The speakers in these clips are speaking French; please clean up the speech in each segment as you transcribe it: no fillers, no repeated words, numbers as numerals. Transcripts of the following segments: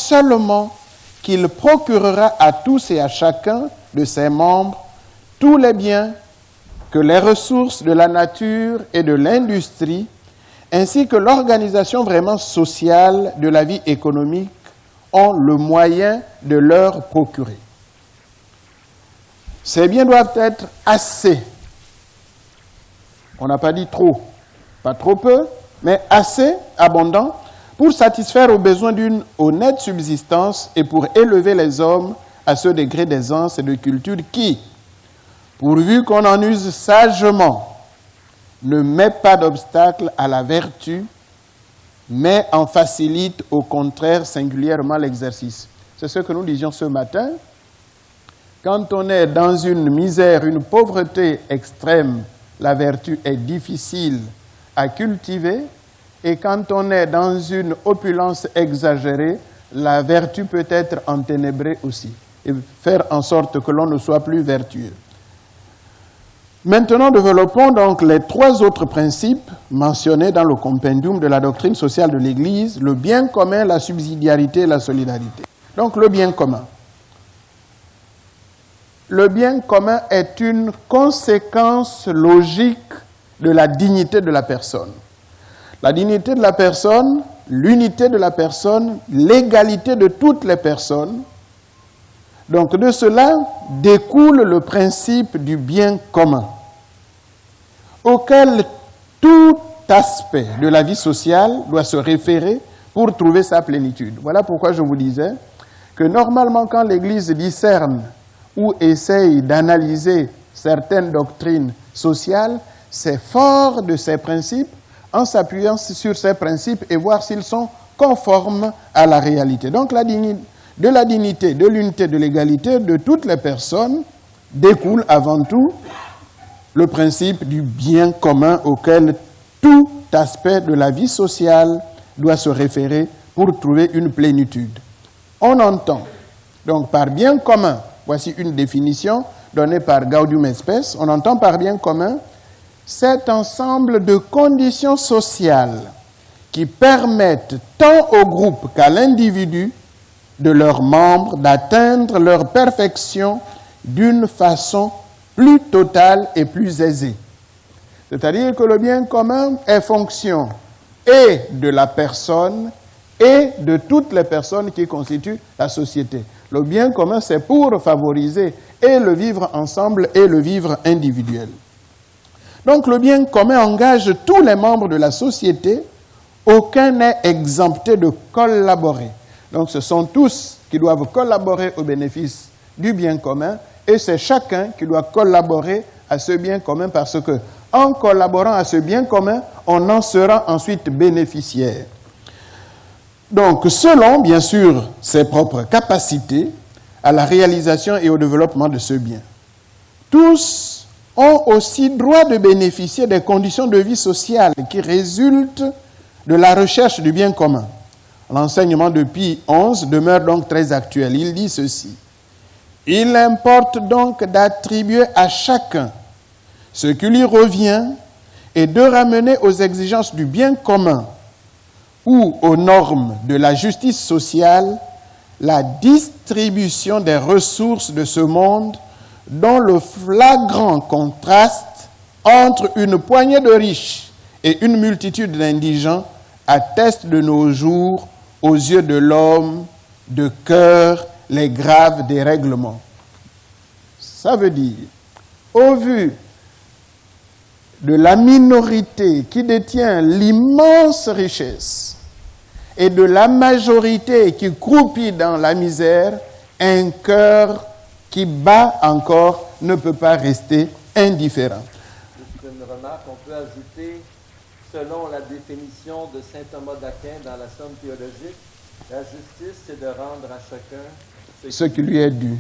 seulement qu'il procurera à tous et à chacun de ses membres tous les biens que les ressources de la nature et de l'industrie, ainsi que l'organisation vraiment sociale de la vie économique, ont le moyen de leur procurer. Ces biens doivent être assez. On n'a pas dit trop, pas trop peu, mais assez abondant pour satisfaire aux besoins d'une honnête subsistance et pour élever les hommes à ce degré d'aisance et de culture qui, pourvu qu'on en use sagement, ne met pas d'obstacle à la vertu, mais en facilite au contraire singulièrement l'exercice. C'est ce que nous disions ce matin. Quand on est dans une misère, une pauvreté extrême, la vertu est difficile à cultiver. Et quand on est dans une opulence exagérée, la vertu peut être enténébrée aussi et faire en sorte que l'on ne soit plus vertueux. Maintenant, développons donc les trois autres principes mentionnés dans le compendium de la doctrine sociale de l'Église, le bien commun, la subsidiarité et la solidarité. Donc, le bien commun. Le bien commun est une conséquence logique de la dignité de la personne. La dignité de la personne, l'unité de la personne, l'égalité de toutes les personnes. Donc de cela découle le principe du bien commun, auquel tout aspect de la vie sociale doit se référer pour trouver sa plénitude. Voilà pourquoi je vous disais que normalement quand l'Église discerne ou essaye d'analyser certaines doctrines sociales, c'est fort de ces principes en s'appuyant sur ces principes et voir s'ils sont conformes à la réalité. Donc de la dignité, de l'unité, de l'égalité de toutes les personnes découle avant tout le principe du bien commun auquel tout aspect de la vie sociale doit se référer pour trouver une plénitude. On entend donc par bien commun, voici une définition donnée par Gaudium Spes, on entend par bien commun cet ensemble de conditions sociales qui permettent tant au groupe qu'à l'individu de leurs membres d'atteindre leur perfection d'une façon plus totale et plus aisée. C'est-à-dire que le bien commun est fonction et de la personne et de toutes les personnes qui constituent la société. Le bien commun, c'est pour favoriser et le vivre ensemble et le vivre individuel. Donc le bien commun engage tous les membres de la société, aucun n'est exempté de collaborer. Donc ce sont tous qui doivent collaborer au bénéfice du bien commun et c'est chacun qui doit collaborer à ce bien commun parce que en collaborant à ce bien commun, on en sera ensuite bénéficiaire. Donc selon bien sûr ses propres capacités à la réalisation et au développement de ce bien. Tous ont aussi droit de bénéficier des conditions de vie sociale qui résultent de la recherche du bien commun. L'enseignement de Pie XI demeure donc très actuel. Il dit ceci. Il importe donc d'attribuer à chacun ce qui lui revient et de ramener aux exigences du bien commun ou aux normes de la justice sociale la distribution des ressources de ce monde dont le flagrant contraste entre une poignée de riches et une multitude d'indigents atteste de nos jours, aux yeux de l'homme, de cœur, les graves dérèglements. Ça veut dire, au vu de la minorité qui détient l'immense richesse et de la majorité qui croupit dans la misère, un cœur qui bat encore ne peut pas rester indifférent. C'est une remarque, on peut ajouter, selon la définition de saint Thomas d'Aquin dans la Somme théologique, la justice, c'est de rendre à chacun ce qui lui est dû.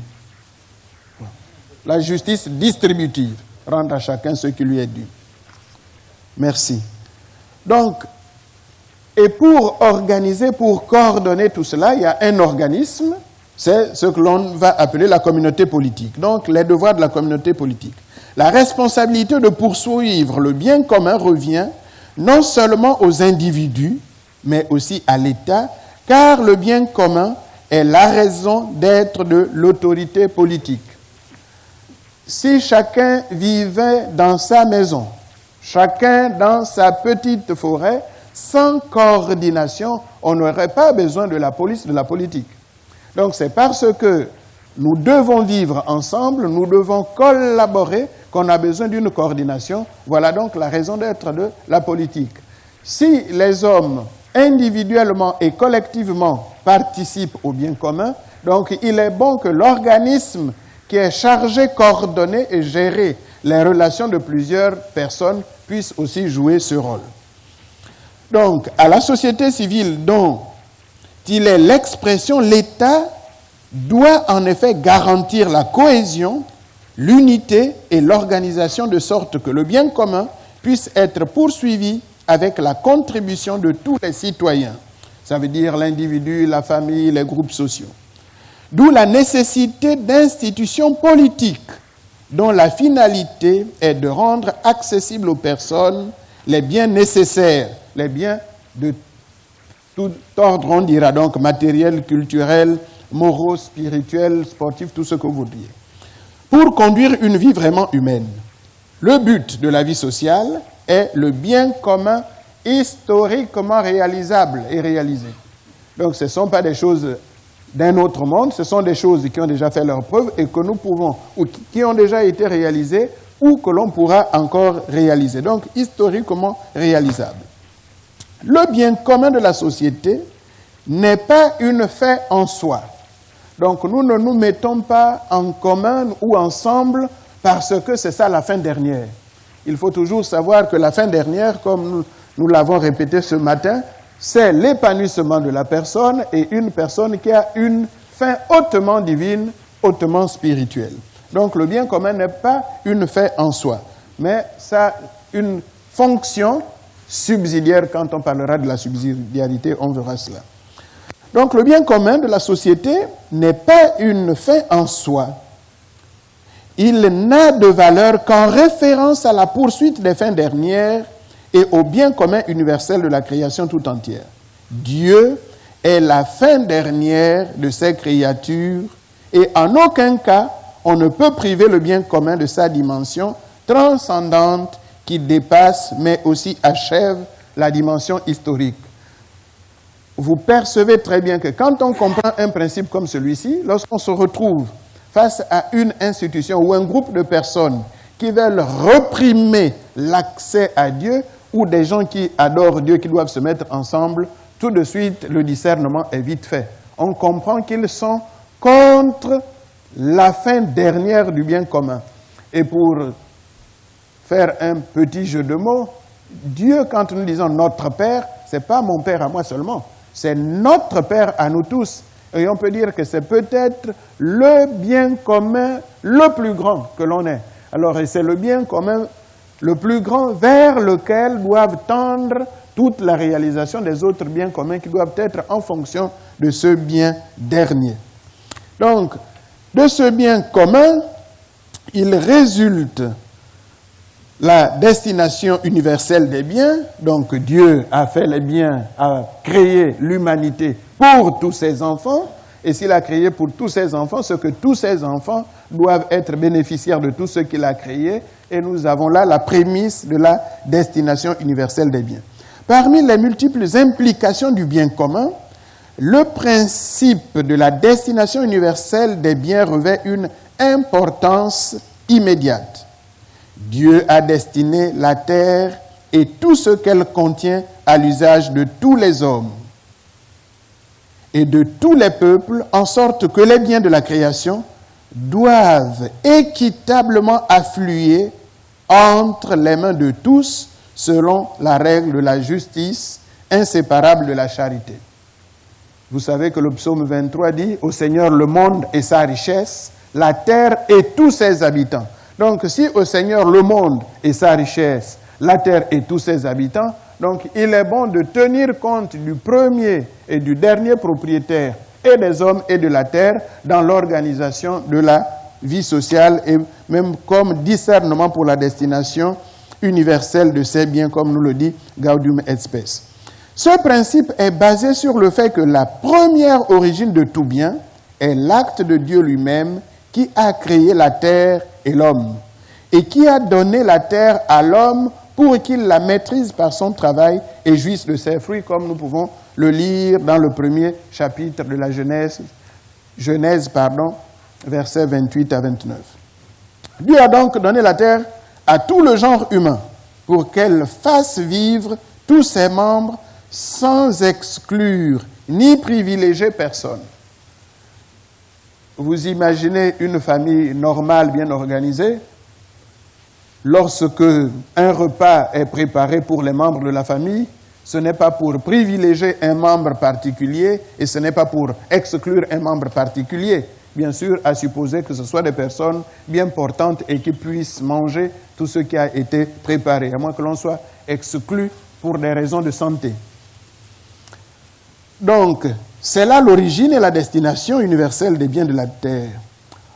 La justice distributive, rendre à chacun ce qui lui est dû. Merci. Donc, et pour organiser, pour coordonner tout cela, il y a un organisme, c'est ce que l'on va appeler la communauté politique. Donc, les devoirs de la communauté politique. La responsabilité de poursuivre le bien commun revient non seulement aux individus, mais aussi à l'État, car le bien commun est la raison d'être de l'autorité politique. Si chacun vivait dans sa maison, chacun dans sa petite forêt, sans coordination, on n'aurait pas besoin de la police, de la politique. Donc c'est parce que nous devons vivre ensemble, nous devons collaborer, qu'on a besoin d'une coordination. Voilà donc la raison d'être de la politique. Si les hommes, individuellement et collectivement, participent au bien commun, donc il est bon que l'organisme qui est chargé, coordonner et gérer les relations de plusieurs personnes puisse aussi jouer ce rôle. Donc, à la société civile dont il est l'expression, l'État doit en effet garantir la cohésion, l'unité et l'organisation de sorte que le bien commun puisse être poursuivi avec la contribution de tous les citoyens. Ça veut dire l'individu, la famille, les groupes sociaux. D'où la nécessité d'institutions politiques dont la finalité est de rendre accessibles aux personnes les biens nécessaires, les biens de tout ordre, on dira donc matériel, culturel, moraux, spirituels, sportifs, tout ce que vous voudriez, pour conduire une vie vraiment humaine. Le but de la vie sociale est le bien commun historiquement réalisable et réalisé. Donc ce ne sont pas des choses d'un autre monde, ce sont des choses qui ont déjà fait leur preuve et que nous pouvons, ou qui ont déjà été réalisées ou que l'on pourra encore réaliser. Donc historiquement réalisable. Le bien commun de la société n'est pas une fin en soi. Donc nous ne nous mettons pas en commun ou ensemble parce que c'est ça la fin dernière. Il faut toujours savoir que la fin dernière, comme nous l'avons répété ce matin, c'est l'épanouissement de la personne et une personne qui a une fin hautement divine, hautement spirituelle. Donc le bien commun n'est pas une fin en soi, mais ça a une fonction subsidiaire. Quand on parlera de la subsidiarité, on verra cela. Donc le bien commun de la société n'est pas une fin en soi. Il n'a de valeur qu'en référence à la poursuite des fins dernières et au bien commun universel de la création tout entière. Dieu est la fin dernière de ses créatures et en aucun cas on ne peut priver le bien commun de sa dimension transcendante qui dépasse mais aussi achève la dimension historique. Vous percevez très bien que quand on comprend un principe comme celui-ci, lorsqu'on se retrouve face à une institution ou un groupe de personnes qui veulent réprimer l'accès à Dieu, ou des gens qui adorent Dieu, qui doivent se mettre ensemble, tout de suite, le discernement est vite fait. On comprend qu'ils sont contre la fin dernière du bien commun. Et pour faire un petit jeu de mots, Dieu, quand nous disons notre Père, ce n'est pas mon Père à moi seulement, c'est notre Père à nous tous. Et on peut dire que c'est peut-être le bien commun le plus grand que l'on ait. Alors, c'est le bien commun le plus grand vers lequel doivent tendre toute la réalisation des autres biens communs qui doivent être en fonction de ce bien dernier. Donc, de ce bien commun, il résulte la destination universelle des biens. Donc, Dieu a fait les biens, a créé l'humanité pour tous ses enfants. Et s'il a créé pour tous ses enfants, ce que tous ses enfants doivent être bénéficiaires de tout ce qu'il a créé. Et nous avons là la prémisse de la destination universelle des biens. Parmi les multiples implications du bien commun, le principe de la destination universelle des biens revêt une importance immédiate. Dieu a destiné la terre et tout ce qu'elle contient à l'usage de tous les hommes et de tous les peuples, en sorte que les biens de la création doivent équitablement affluer entre les mains de tous, selon la règle de la justice, inséparable de la charité. Vous savez que le psaume 23 dit « Au Seigneur le monde et sa richesse, la terre et tous ses habitants ». Donc si au Seigneur le monde et sa richesse, la terre et tous ses habitants, donc il est bon de tenir compte du premier et du dernier propriétaire et des hommes et de la terre dans l'organisation de la vie sociale et même comme discernement pour la destination universelle de ces biens, comme nous le dit Gaudium et Spes. Ce principe est basé sur le fait que la première origine de tout bien est l'acte de Dieu lui-même qui a créé la terre et l'homme, et qui a donné la terre à l'homme pour qu'il la maîtrise par son travail et jouisse de ses fruits, comme nous pouvons le lire dans le premier chapitre de la Genèse, versets 28 à 29. Dieu a donc donné la terre à tout le genre humain pour qu'elle fasse vivre tous ses membres sans exclure ni privilégier personne. Vous imaginez une famille normale, bien organisée, lorsque un repas est préparé pour les membres de la famille, ce n'est pas pour privilégier un membre particulier et ce n'est pas pour exclure un membre particulier. Bien sûr, à supposer que ce soit des personnes bien portantes et qui puissent manger tout ce qui a été préparé, à moins que l'on soit exclu pour des raisons de santé. Donc, c'est là l'origine et la destination universelle des biens de la terre.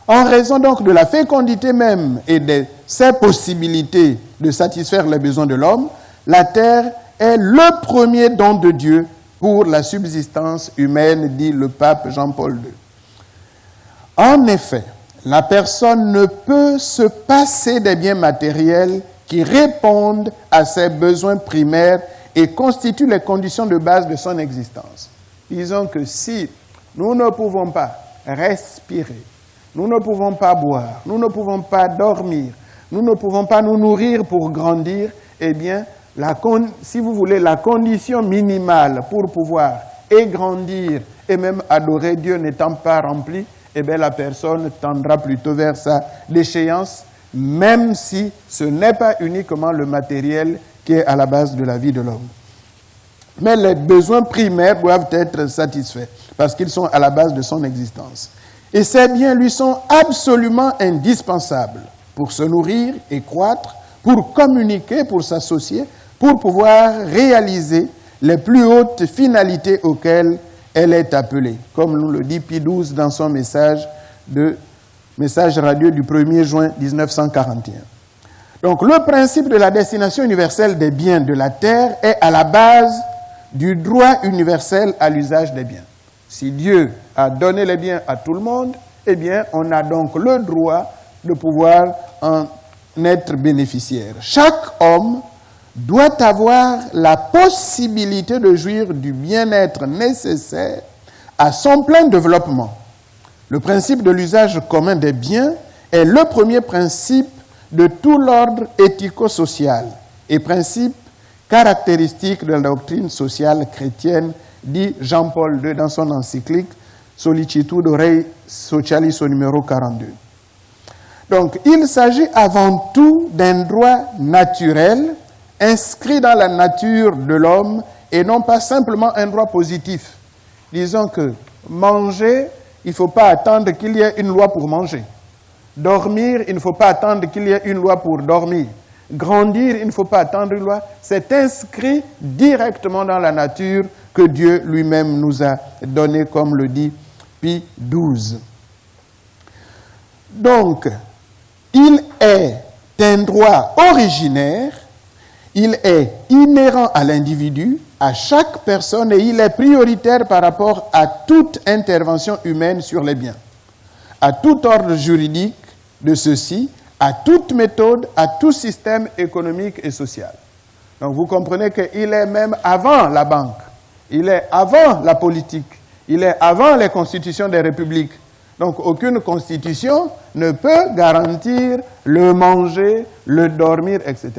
En raison donc de la fécondité même et de ses possibilités de satisfaire les besoins de l'homme, la terre est le premier don de Dieu pour la subsistance humaine, dit le pape Jean-Paul II. En effet, la personne ne peut se passer des biens matériels qui répondent à ses besoins primaires et constituent les conditions de base de son existence. Disons que si nous ne pouvons pas respirer, nous ne pouvons pas boire, nous ne pouvons pas dormir, nous ne pouvons pas nous nourrir pour grandir, eh bien, si vous voulez, la condition minimale pour pouvoir grandir et même adorer Dieu n'étant pas remplie, eh bien, la personne tendra plutôt vers sa déchéance, même si ce n'est pas uniquement le matériel qui est à la base de la vie de l'homme. Mais les besoins primaires doivent être satisfaits parce qu'ils sont à la base de son existence. Et ces biens lui sont absolument indispensables pour se nourrir et croître, pour communiquer, pour s'associer, pour pouvoir réaliser les plus hautes finalités auxquelles elle est appelée, comme nous le dit Pie XII dans son message radio du 1er juin 1941. Donc le principe de la destination universelle des biens de la terre est à la base du droit universel à l'usage des biens. Si Dieu a donné les biens à tout le monde, eh bien, on a donc le droit de pouvoir en être bénéficiaire. Chaque homme doit avoir la possibilité de jouir du bien-être nécessaire à son plein développement. Le principe de l'usage commun des biens est le premier principe de tout l'ordre éthico-social et principe caractéristique de la doctrine sociale chrétienne, dit Jean-Paul II dans son encyclique Sollicitude Rei Socialis au numéro 42. Donc, il s'agit avant tout d'un droit naturel inscrit dans la nature de l'homme et non pas simplement un droit positif. Disons que manger, il ne faut pas attendre qu'il y ait une loi pour manger. Dormir, il ne faut pas attendre qu'il y ait une loi pour dormir. Grandir, il ne faut pas attendre une loi. C'est inscrit directement dans la nature que Dieu lui-même nous a donné, comme le dit Pie XII. Donc, il est un droit originaire, il est inhérent à l'individu, à chaque personne, et il est prioritaire par rapport à toute intervention humaine sur les biens, à tout ordre juridique de ceux-ci, à toute méthode, à tout système économique et social. Donc vous comprenez qu'il est même avant la banque, il est avant la politique, il est avant les constitutions des républiques. Donc aucune constitution ne peut garantir le manger, le dormir, etc.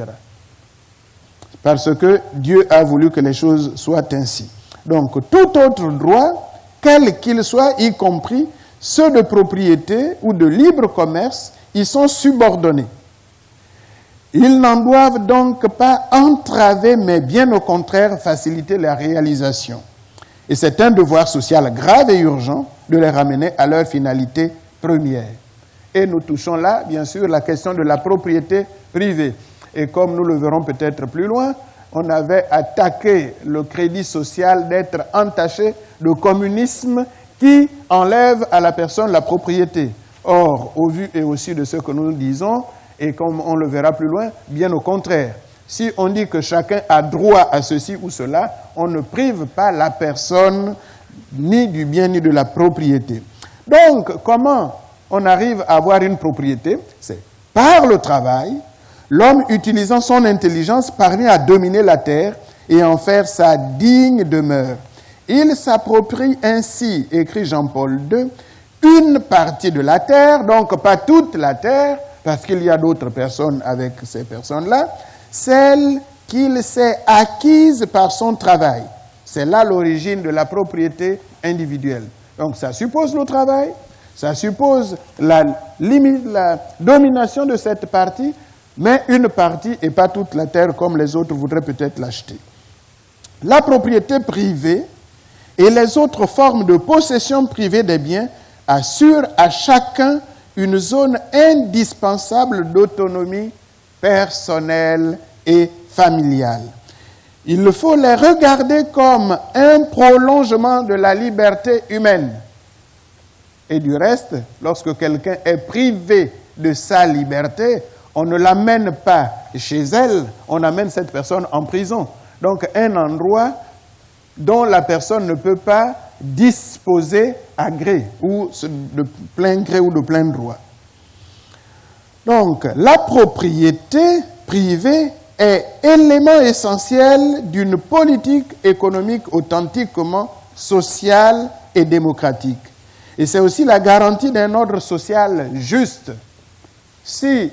Parce que Dieu a voulu que les choses soient ainsi. Donc tout autre droit, quel qu'il soit, y compris ceux de propriété ou de libre commerce, ils sont subordonnés. Ils n'en doivent donc pas entraver, mais bien au contraire faciliter la réalisation. Et c'est un devoir social grave et urgent de les ramener à leur finalité première. Et nous touchons là, bien sûr, la question de la propriété privée. Et comme nous le verrons peut-être plus loin, on avait attaqué le crédit social d'être entaché de communisme qui enlève à la personne la propriété. Or, au vu et au su de ce que nous disons, et comme on le verra plus loin, bien au contraire. Si on dit que chacun a droit à ceci ou cela, on ne prive pas la personne ni du bien ni de la propriété. Donc, comment on arrive à avoir une propriété? C'est par le travail. L'homme, utilisant son intelligence, parvient à dominer la terre et en faire sa digne demeure. Il s'approprie ainsi, écrit Jean-Paul II, une partie de la terre, donc pas toute la terre, parce qu'il y a d'autres personnes avec ces personnes-là, celle qu'il s'est acquise par son travail. C'est là l'origine de la propriété individuelle. Donc ça suppose le travail, ça suppose la domination de cette partie, mais une partie et pas toute la terre comme les autres voudraient peut-être l'acheter. La propriété privée et les autres formes de possession privée des biens assurent à chacun une zone indispensable d'autonomie personnelle et familiale. Il faut les regarder comme un prolongement de la liberté humaine. Et du reste, lorsque quelqu'un est privé de sa liberté, on ne l'amène pas chez elle, on amène cette personne en prison. Donc un endroit dont la personne ne peut pas disposer à gré, ou de plein gré ou de plein droit. Donc la propriété privée est élément essentiel d'une politique économique authentiquement sociale et démocratique. Et c'est aussi la garantie d'un ordre social juste. Si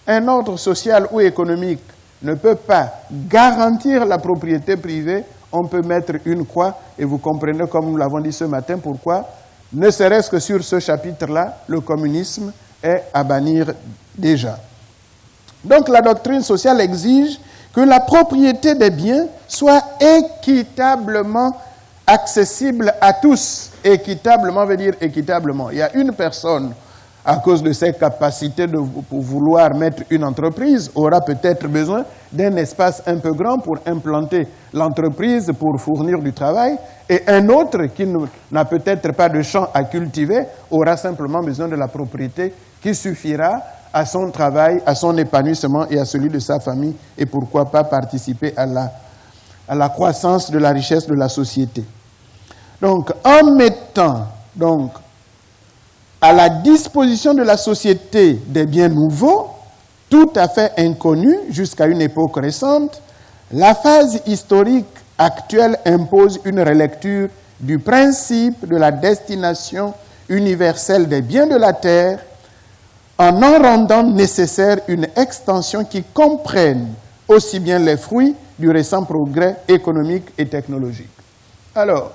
un ordre social ou économique ne peut pas garantir la propriété privée, on peut mettre une croix, et vous comprenez, comme nous l'avons dit ce matin, pourquoi, ne serait-ce que sur ce chapitre-là, le communisme est à bannir déjà. Donc la doctrine sociale exige que la propriété des biens soit équitablement accessible à tous. Équitablement veut dire équitablement. Il y a une personne, à cause de ses capacités pour vouloir mettre une entreprise, aura peut-être besoin d'un espace un peu grand pour implanter l'entreprise, pour fournir du travail, et un autre qui n'a peut-être pas de champ à cultiver aura simplement besoin de la propriété qui suffira à son travail, à son épanouissement et à celui de sa famille, et pourquoi pas participer à la croissance de la richesse de la société. Donc, en mettant à la disposition de la société des biens nouveaux, tout à fait inconnus jusqu'à une époque récente, la phase historique actuelle impose une relecture du principe de la destination universelle des biens de la terre en rendant nécessaire une extension qui comprenne aussi bien les fruits du récent progrès économique et technologique. Alors,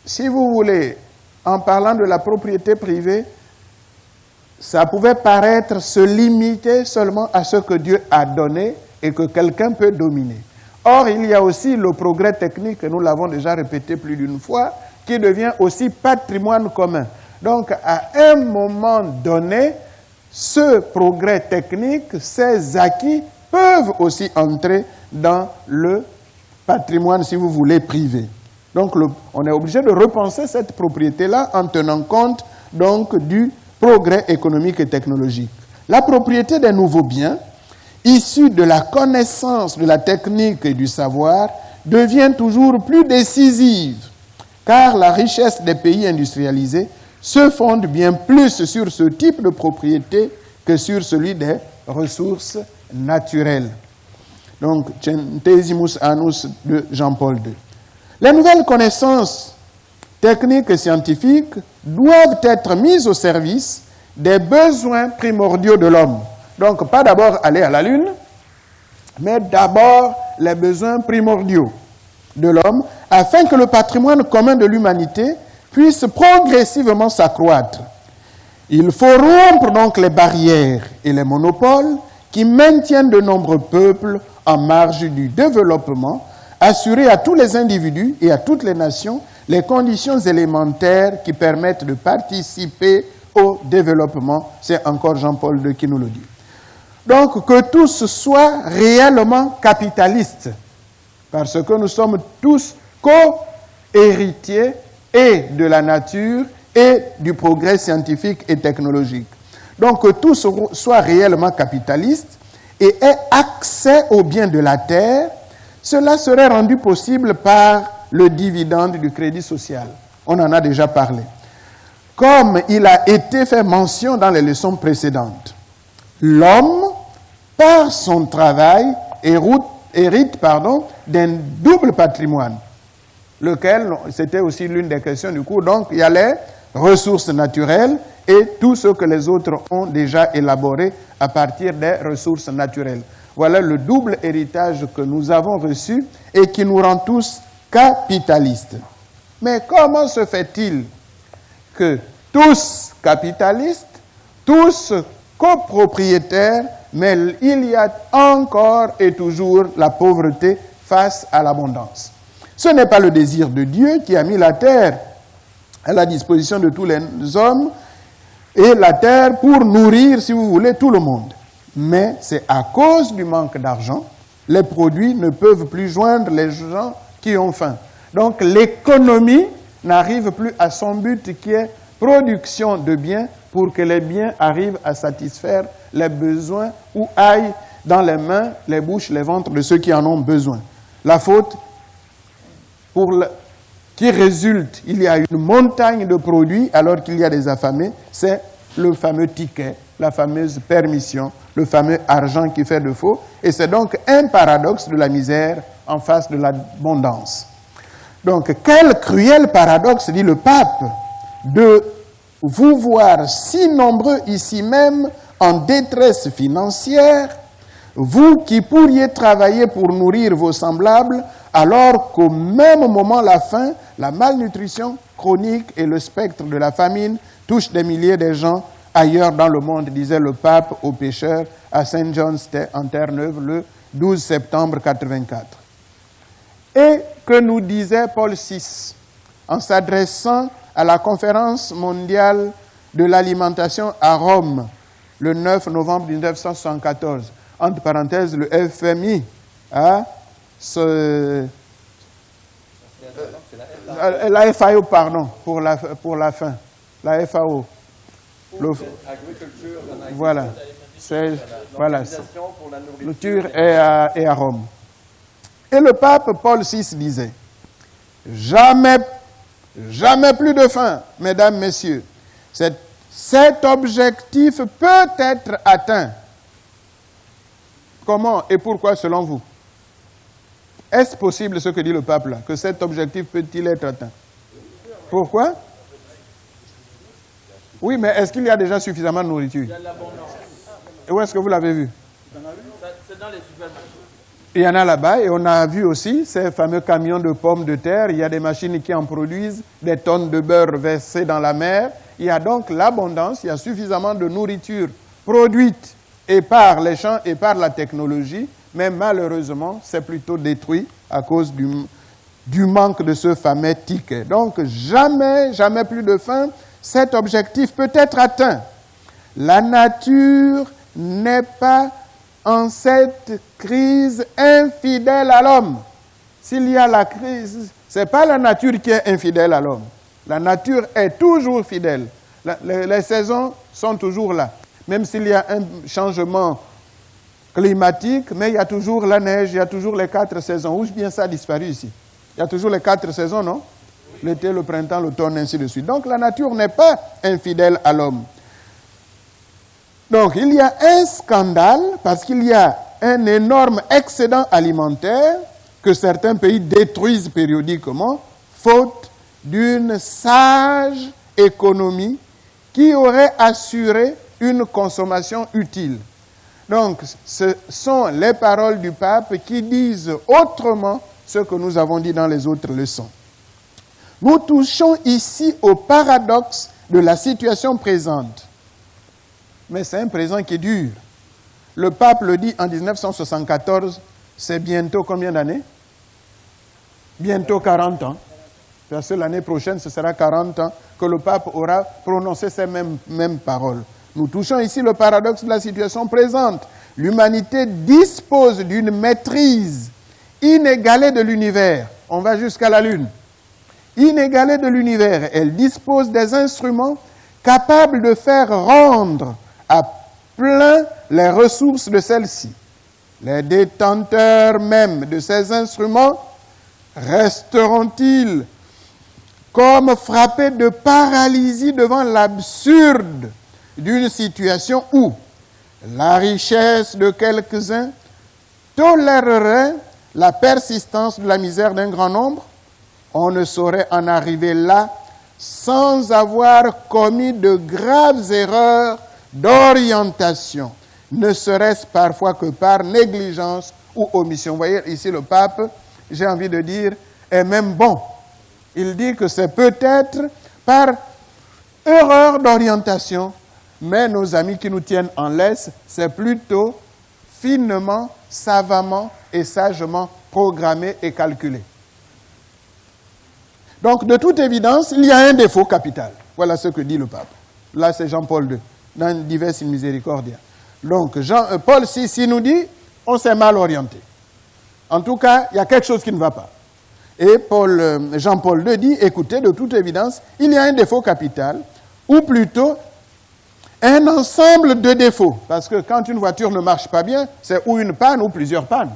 si vous voulez, en parlant de la propriété privée, ça pouvait paraître se limiter seulement à ce que Dieu a donné et que quelqu'un peut dominer. Or, il y a aussi le progrès technique, nous l'avons déjà répété plus d'une fois, qui devient aussi patrimoine commun. Donc, à un moment donné, ce progrès technique, ces acquis, peuvent aussi entrer dans le patrimoine, si vous voulez, privé. Donc, on est obligé de repenser cette propriété-là en tenant compte donc du progrès économique et technologique. La propriété des nouveaux biens, issus de la connaissance de la technique et du savoir, devient toujours plus décisive, car la richesse des pays industrialisés se fonde bien plus sur ce type de propriété que sur celui des ressources naturelles. Donc, Centesimus Annus de Jean-Paul II. Les nouvelles connaissances techniques et scientifiques doivent être mises au service des besoins primordiaux de l'homme. Donc, pas d'abord aller à la Lune, mais d'abord les besoins primordiaux de l'homme, afin que le patrimoine commun de l'humanité puisse progressivement s'accroître. Il faut rompre donc les barrières et les monopoles qui maintiennent de nombreux peuples en marge du développement, assurer à tous les individus et à toutes les nations les conditions élémentaires qui permettent de participer au développement. C'est encore Jean-Paul II qui nous le dit. Donc, que tous soient réellement capitalistes, parce que nous sommes tous co-héritiers et de la nature et du progrès scientifique et technologique. Donc, que tous soient réellement capitalistes et aient accès aux biens de la terre, Cela serait rendu possible par le dividende du crédit social. On en a déjà parlé. Comme il a été fait mention dans les leçons précédentes, l'homme, par son travail, hérite d'un double patrimoine, lequel, c'était aussi l'une des questions du cours. Donc, il y a les ressources naturelles et tout ce que les autres ont déjà élaboré à partir des ressources naturelles. Voilà le double héritage que nous avons reçu et qui nous rend tous capitalistes. Mais comment se fait-il que tous capitalistes, tous copropriétaires, mais il y a encore et toujours la pauvreté face à l'abondance? Ce n'est pas le désir de Dieu qui a mis la terre à la disposition de tous les hommes et la terre pour nourrir, si vous voulez, tout le monde. Mais c'est à cause du manque d'argent, les produits ne peuvent plus joindre les gens qui ont faim. Donc l'économie n'arrive plus à son but qui est production de biens pour que les biens arrivent à satisfaire les besoins ou aillent dans les mains, les bouches, les ventres de ceux qui en ont besoin. La faute qui résulte, il y a une montagne de produits alors qu'il y a des affamés, c'est le fameux ticket, la fameuse permission, le fameux argent qui fait défaut. Et c'est donc un paradoxe de la misère en face de l'abondance. Donc, quel cruel paradoxe, dit le pape, de vous voir si nombreux ici même en détresse financière, vous qui pourriez travailler pour nourrir vos semblables, alors qu'au même moment la faim, la malnutrition chronique et le spectre de la famine touchent des milliers de gens ailleurs dans le monde, disait le pape aux pécheurs à Saint John's en Terre-Neuve le 12 septembre 84. Et que nous disait Paul VI en s'adressant à la conférence mondiale de l'alimentation à Rome le 9 novembre 1974, entre parenthèses, le FMI la FAO, pardon, pour la faim. La FAO. Voilà. Voilà. Pour la nourriture est à Rome. Et le pape Paul VI disait, jamais plus de faim, mesdames, messieurs. Cet objectif peut être atteint. Comment et pourquoi selon vous? Est-ce possible ce que dit le pape là, que cet objectif peut-il être atteint? Pourquoi? Oui, mais est-ce qu'il y a déjà suffisamment de nourriture? Il y a de l'abondance. Et où est-ce que vous l'avez vu? C'est dans les supermarchés. Il y en a là-bas et on a vu aussi ces fameux camions de pommes de terre. Il y a des machines qui en produisent, des tonnes de beurre versées dans la mer. Il y a donc l'abondance, il y a suffisamment de nourriture produite et par les champs et par la technologie, mais malheureusement, c'est plutôt détruit à cause du manque de ce fameux ticket. Donc, jamais plus de faim. Cet objectif peut être atteint. La nature n'est pas en cette crise infidèle à l'homme. S'il y a la crise, ce n'est pas la nature qui est infidèle à l'homme. La nature est toujours fidèle. Les saisons sont toujours là. Même s'il y a un changement climatique, mais il y a toujours la neige, il y a toujours les 4 saisons. Où bien ça a disparu ici? Il y a toujours les 4 saisons, non? L'été, le printemps, l'automne, ainsi de suite. Donc la nature n'est pas infidèle à l'homme. Donc il y a un scandale parce qu'il y a un énorme excédent alimentaire que certains pays détruisent périodiquement, faute d'une sage économie qui aurait assuré une consommation utile. Donc, ce sont les paroles du pape qui disent autrement ce que nous avons dit dans les autres leçons. Nous touchons ici au paradoxe de la situation présente. Mais c'est un présent qui est dur. Le pape le dit en 1974, c'est bientôt combien d'années? Bientôt 40 ans. Parce que l'année prochaine, ce sera 40 ans que le pape aura prononcé ces mêmes paroles. Nous touchons ici le paradoxe de la situation présente. L'humanité dispose d'une maîtrise inégalée de l'univers. On va jusqu'à la Lune. Inégalée de l'univers. Elle dispose des instruments capables de faire rendre à plein les ressources de celle-ci. Les détenteurs même de ces instruments resteront-ils comme frappés de paralysie devant l'absurde d'une situation où la richesse de quelques-uns tolérerait la persistance de la misère d'un grand nombre? On ne saurait en arriver là sans avoir commis de graves erreurs d'orientation, ne serait-ce parfois que par négligence ou omission. Vous voyez, ici le pape, j'ai envie de dire, est même bon. Il dit que c'est peut-être par erreur d'orientation, mais nos amis qui nous tiennent en laisse, c'est plutôt finement, savamment et sagement programmé et calculé. Donc, de toute évidence, il y a un défaut capital. Voilà ce que dit le pape. Là, c'est Jean-Paul II, dans Divers in Misericordia. Donc, Paul VI nous dit, on s'est mal orienté. En tout cas, il y a quelque chose qui ne va pas. Et Jean-Paul II dit, écoutez, de toute évidence, il y a un défaut capital, ou plutôt un ensemble de défauts. Parce que quand une voiture ne marche pas bien, c'est ou une panne ou plusieurs pannes.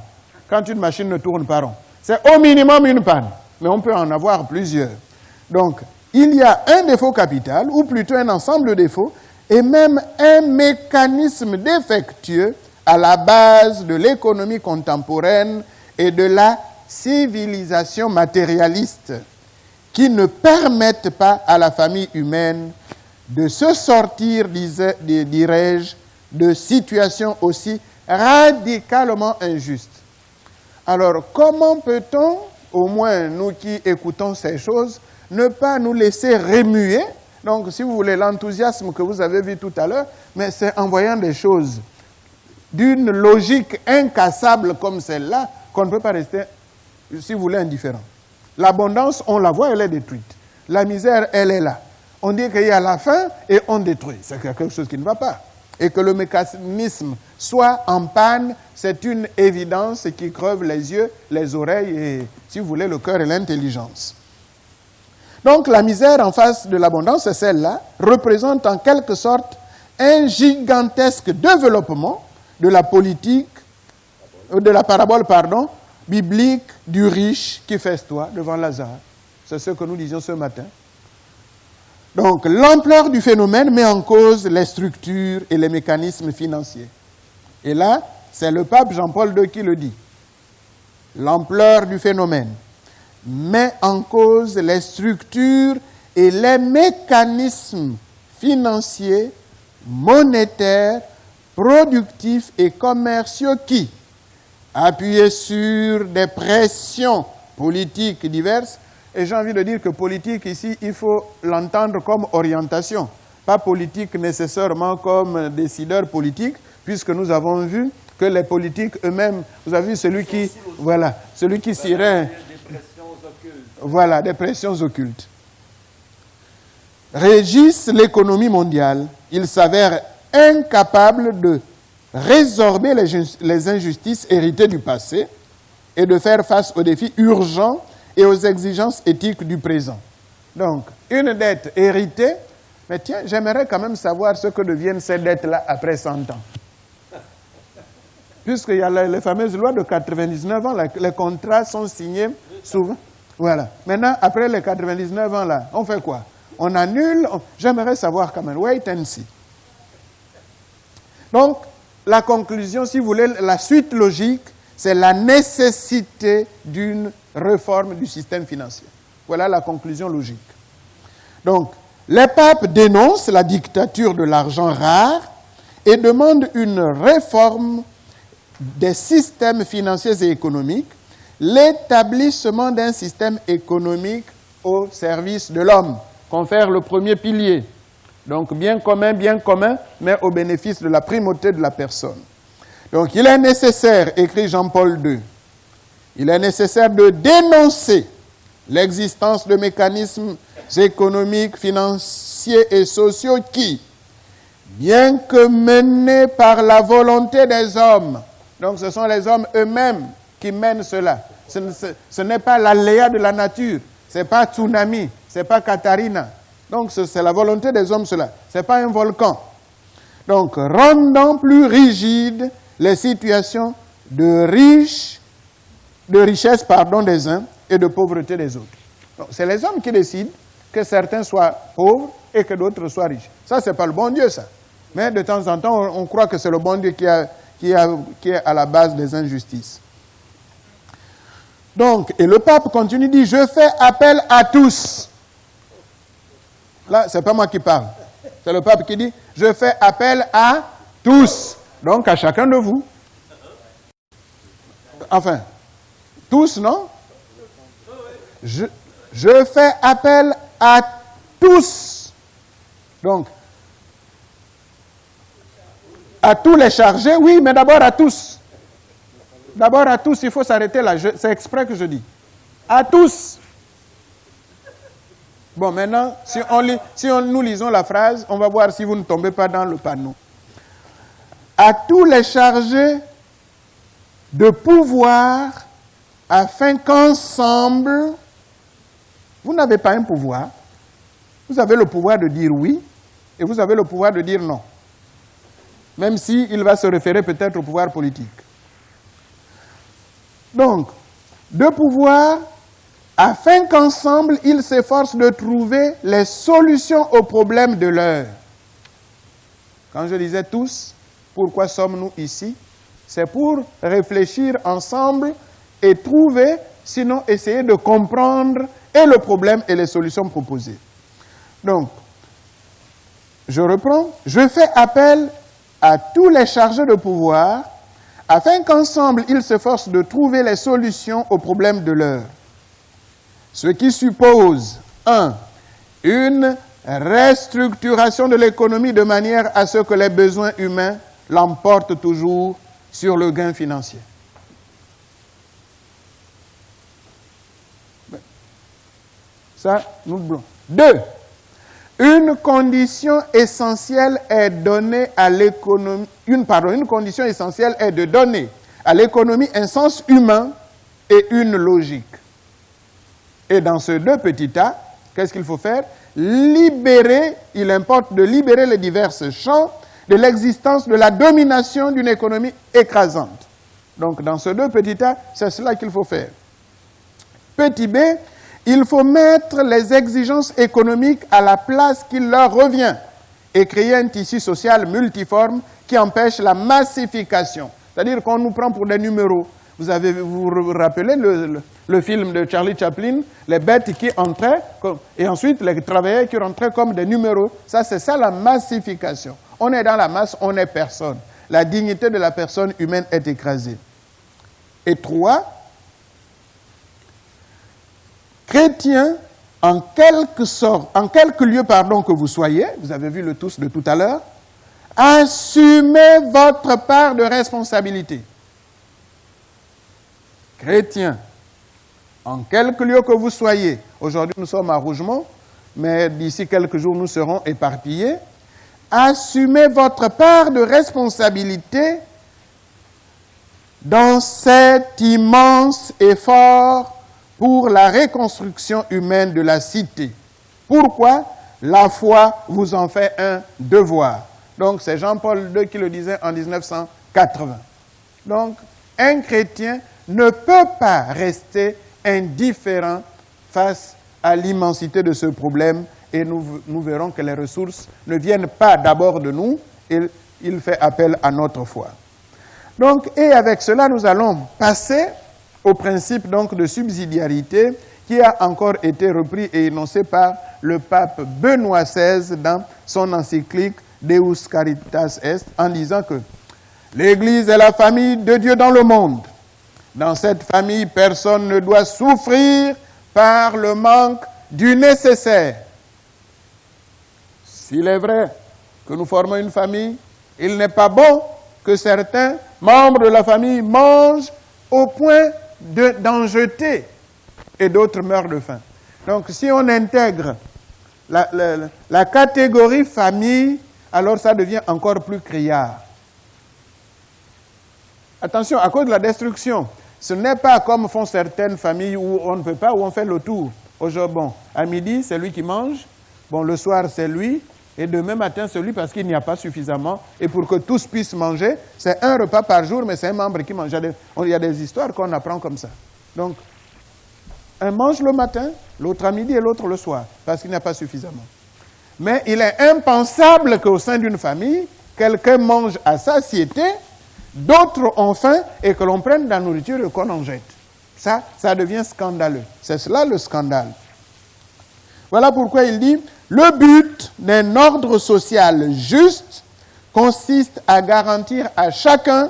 Quand une machine ne tourne pas rond. C'est au minimum une panne, mais on peut en avoir plusieurs. Donc, il y a un défaut capital, ou plutôt un ensemble de défauts, et même un mécanisme défectueux à la base de l'économie contemporaine et de la civilisation matérialiste, qui ne permettent pas à la famille humaine de se sortir, dirais-je, de situations aussi radicalement injustes. Alors, comment peut-on, au moins nous qui écoutons ces choses, ne pas nous laisser remuer? Donc, si vous voulez, l'enthousiasme que vous avez vu tout à l'heure, mais c'est en voyant des choses d'une logique incassable comme celle-là qu'on ne peut pas rester, si vous voulez, indifférent. L'abondance, on la voit, elle est détruite. La misère, elle est là. On dit qu'il y a la faim et on détruit. C'est quelque chose qui ne va pas. Et que le mécanisme soit en panne, c'est une évidence qui creve les yeux, les oreilles et, si vous voulez, le cœur et l'intelligence. Donc la misère en face de l'abondance, c'est celle-là, représente en quelque sorte un gigantesque développement de la politique, de la parabole, biblique du riche qui festoie devant Lazare. C'est ce que nous disions ce matin. Donc, l'ampleur du phénomène met en cause les structures et les mécanismes financiers. Et là, c'est le pape Jean-Paul II qui le dit. L'ampleur du phénomène met en cause les structures et les mécanismes financiers, monétaires, productifs et commerciaux qui, appuyés sur des pressions politiques diverses, et j'ai envie de dire que politique ici, il faut l'entendre comme orientation, pas politique nécessairement comme décideur politique, puisque nous avons vu que les politiques eux-mêmes, vous avez vu celui qui s'irait, voilà, des pressions occultes, régissent l'économie mondiale. Ils s'avèrent incapables de résorber les injustices héritées du passé et de faire face aux défis urgents et aux exigences éthiques du présent. Donc, une dette héritée, mais tiens, j'aimerais quand même savoir ce que deviennent ces dettes-là après 100 ans. Puisqu'il y a les fameuses lois de 99 ans, les contrats sont signés souvent. Voilà. Maintenant, après les 99 ans, là, on fait quoi? On annule? J'aimerais savoir quand même. Wait and see. Donc, la conclusion, si vous voulez, la suite logique, c'est la nécessité d'une réforme du système financier. Voilà la conclusion logique. Donc, les papes dénoncent la dictature de l'argent rare et demandent une réforme des systèmes financiers et économiques, l'établissement d'un système économique au service de l'homme, confère le premier pilier. Donc, bien commun, mais au bénéfice de la primauté de la personne. Donc, il est nécessaire, écrit Jean-Paul II, il est nécessaire de dénoncer l'existence de mécanismes économiques, financiers et sociaux qui, bien que menés par la volonté des hommes, donc ce sont les hommes eux-mêmes qui mènent cela. Ce n'est pas l'aléa de la nature, ce n'est pas tsunami, ce n'est pas Katarina. Donc c'est la volonté des hommes cela, ce n'est pas un volcan. Donc rendant plus rigides les situations de richesse des uns et de pauvreté des autres. C'est les hommes qui décident que certains soient pauvres et que d'autres soient riches. Ça, ce n'est pas le bon Dieu, ça. Mais de temps en temps, on croit que c'est le bon Dieu qui est à la base des injustices. Donc, et le pape continue, dit, je fais appel à tous. Là, ce n'est pas moi qui parle. C'est le pape qui dit, je fais appel à tous. Donc, à chacun de vous. Enfin, tous, non? Je fais appel à tous. Donc, à tous les chargés, oui, mais d'abord à tous. D'abord à tous, il faut s'arrêter là. C'est exprès que je dis. À tous. Bon, maintenant, nous lisons la phrase, on va voir si vous ne tombez pas dans le panneau. À tous les chargés de pouvoir, afin qu'ensemble, vous n'avez pas un pouvoir. Vous avez le pouvoir de dire oui, et vous avez le pouvoir de dire non. Même s'il va se référer peut-être au pouvoir politique. Donc, de pouvoir, afin qu'ensemble, ils s'efforcent de trouver les solutions aux problèmes de l'heure. Quand je disais tous, pourquoi sommes-nous ici? C'est pour réfléchir ensemble et trouver, sinon essayer de comprendre et le problème et les solutions proposées. Donc, je reprends, je fais appel à tous les chargés de pouvoir, afin qu'ensemble, ils s'efforcent de trouver les solutions aux problèmes de l'heure. Ce qui suppose, 1. Une restructuration de l'économie de manière à ce que les besoins humains l'emportent toujours sur le gain financier. Ça, nous bloquons. 2. Une condition essentielle est donnée à l'économie. Une condition essentielle est de donner à l'économie un sens humain et une logique. Et dans ce deux petits tas, qu'est-ce qu'il faut faire? Libérer, il importe de libérer les divers champs de l'existence de la domination d'une économie écrasante. Donc, dans ce deux petits tas, c'est cela qu'il faut faire. Petit b, il faut mettre les exigences économiques à la place qui leur revient et créer un tissu social multiforme qui empêche la massification. C'est-à-dire qu'on nous prend pour des numéros. Vous vous rappelez le film de Charlie Chaplin, les bêtes qui entraient, et ensuite les travailleurs qui rentraient comme des numéros. Ça, c'est ça la massification. On est dans la masse, on n'est personne. La dignité de la personne humaine est écrasée. Et 3, chrétiens, en quelque lieu que vous soyez, vous avez vu le tous de tout à l'heure, assumez votre part de responsabilité. Chrétiens, en quelque lieu que vous soyez, aujourd'hui nous sommes à Rougemont, mais d'ici quelques jours nous serons éparpillés, assumez votre part de responsabilité dans cet immense effort pour la reconstruction humaine de la cité. Pourquoi? La foi vous en fait un devoir. Donc, c'est Jean-Paul II qui le disait en 1980. Donc, un chrétien ne peut pas rester indifférent face à l'immensité de ce problème et nous verrons que les ressources ne viennent pas d'abord de nous, il fait appel à notre foi. Donc, et avec cela, nous allons passer au principe donc de subsidiarité qui a encore été repris et énoncé par le pape Benoît XVI dans son encyclique Deus Caritas Est, en disant que l'Église est la famille de Dieu dans le monde. Dans cette famille, personne ne doit souffrir par le manque du nécessaire. S'il est vrai que nous formons une famille, il n'est pas bon que certains membres de la famille mangent au point d'en jeter et d'autres meurent de faim. Donc si on intègre la catégorie famille, alors ça devient encore plus criard. Attention, à cause de la destruction, ce n'est pas comme font certaines familles où on ne peut pas, où on fait le tour. Aujourd'hui, bon, à midi, c'est lui qui mange, bon, le soir, c'est lui, Et demain matin, celui parce qu'il n'y a pas suffisamment, et pour que tous puissent manger, c'est un repas par jour, mais c'est un membre qui mange. Il y a des histoires qu'on apprend comme ça. Donc, un mange le matin, l'autre à midi et l'autre le soir, parce qu'il n'y a pas suffisamment. Mais il est impensable qu'au sein d'une famille, quelqu'un mange à satiété, d'autres ont faim, et que l'on prenne de la nourriture et qu'on en jette. Ça devient scandaleux. C'est cela le scandale. Voilà pourquoi il dit, le but d'un ordre social juste consiste à garantir à chacun,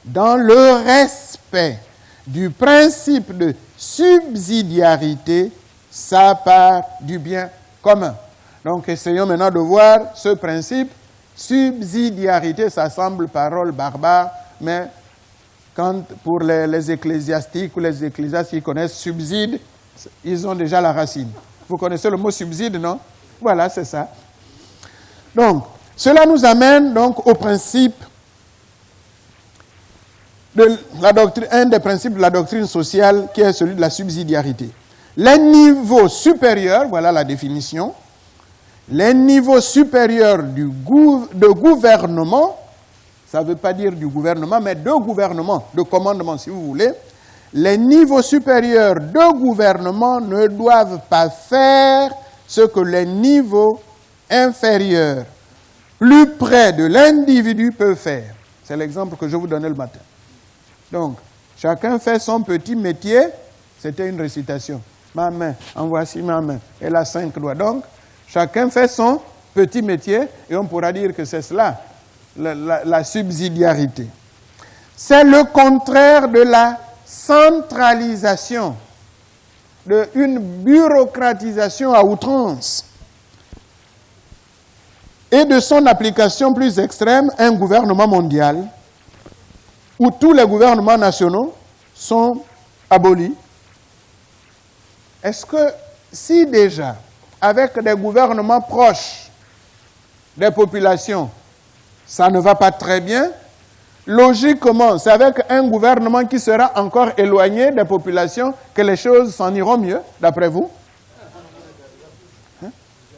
dans le respect du principe de subsidiarité, sa part du bien commun. Donc, essayons maintenant de voir ce principe. Subsidiarité, ça semble parole barbare, mais quand pour les ecclésiastiques ou les ecclésiastes qui connaissent subside, ils ont déjà la racine. Vous connaissez le mot subside, non? Voilà, c'est ça. Donc, cela nous amène donc au principe de la doctrine, un des principes de la doctrine sociale qui est celui de la subsidiarité. Les niveaux supérieurs, voilà la définition, les niveaux supérieurs de gouvernement, ça ne veut pas dire du gouvernement, mais de gouvernement, de commandement si vous voulez, les niveaux supérieurs de gouvernement ne doivent pas faire ce que les niveaux inférieurs, plus près de l'individu, peuvent faire. C'est l'exemple que je vous donnais le matin. Donc, chacun fait son petit métier, c'était une récitation. Ma main, en voici ma main, elle a 5 doigts. Donc, chacun fait son petit métier et on pourra dire que c'est cela, la subsidiarité. C'est le contraire de la centralisation, d'une bureaucratisation à outrance et de son application plus extrême, un gouvernement mondial où tous les gouvernements nationaux sont abolis. Est-ce que si déjà, avec des gouvernements proches des populations, ça ne va pas très bien, logiquement, c'est avec un gouvernement qui sera encore éloigné des populations que les choses s'en iront mieux, d'après vous? Hein?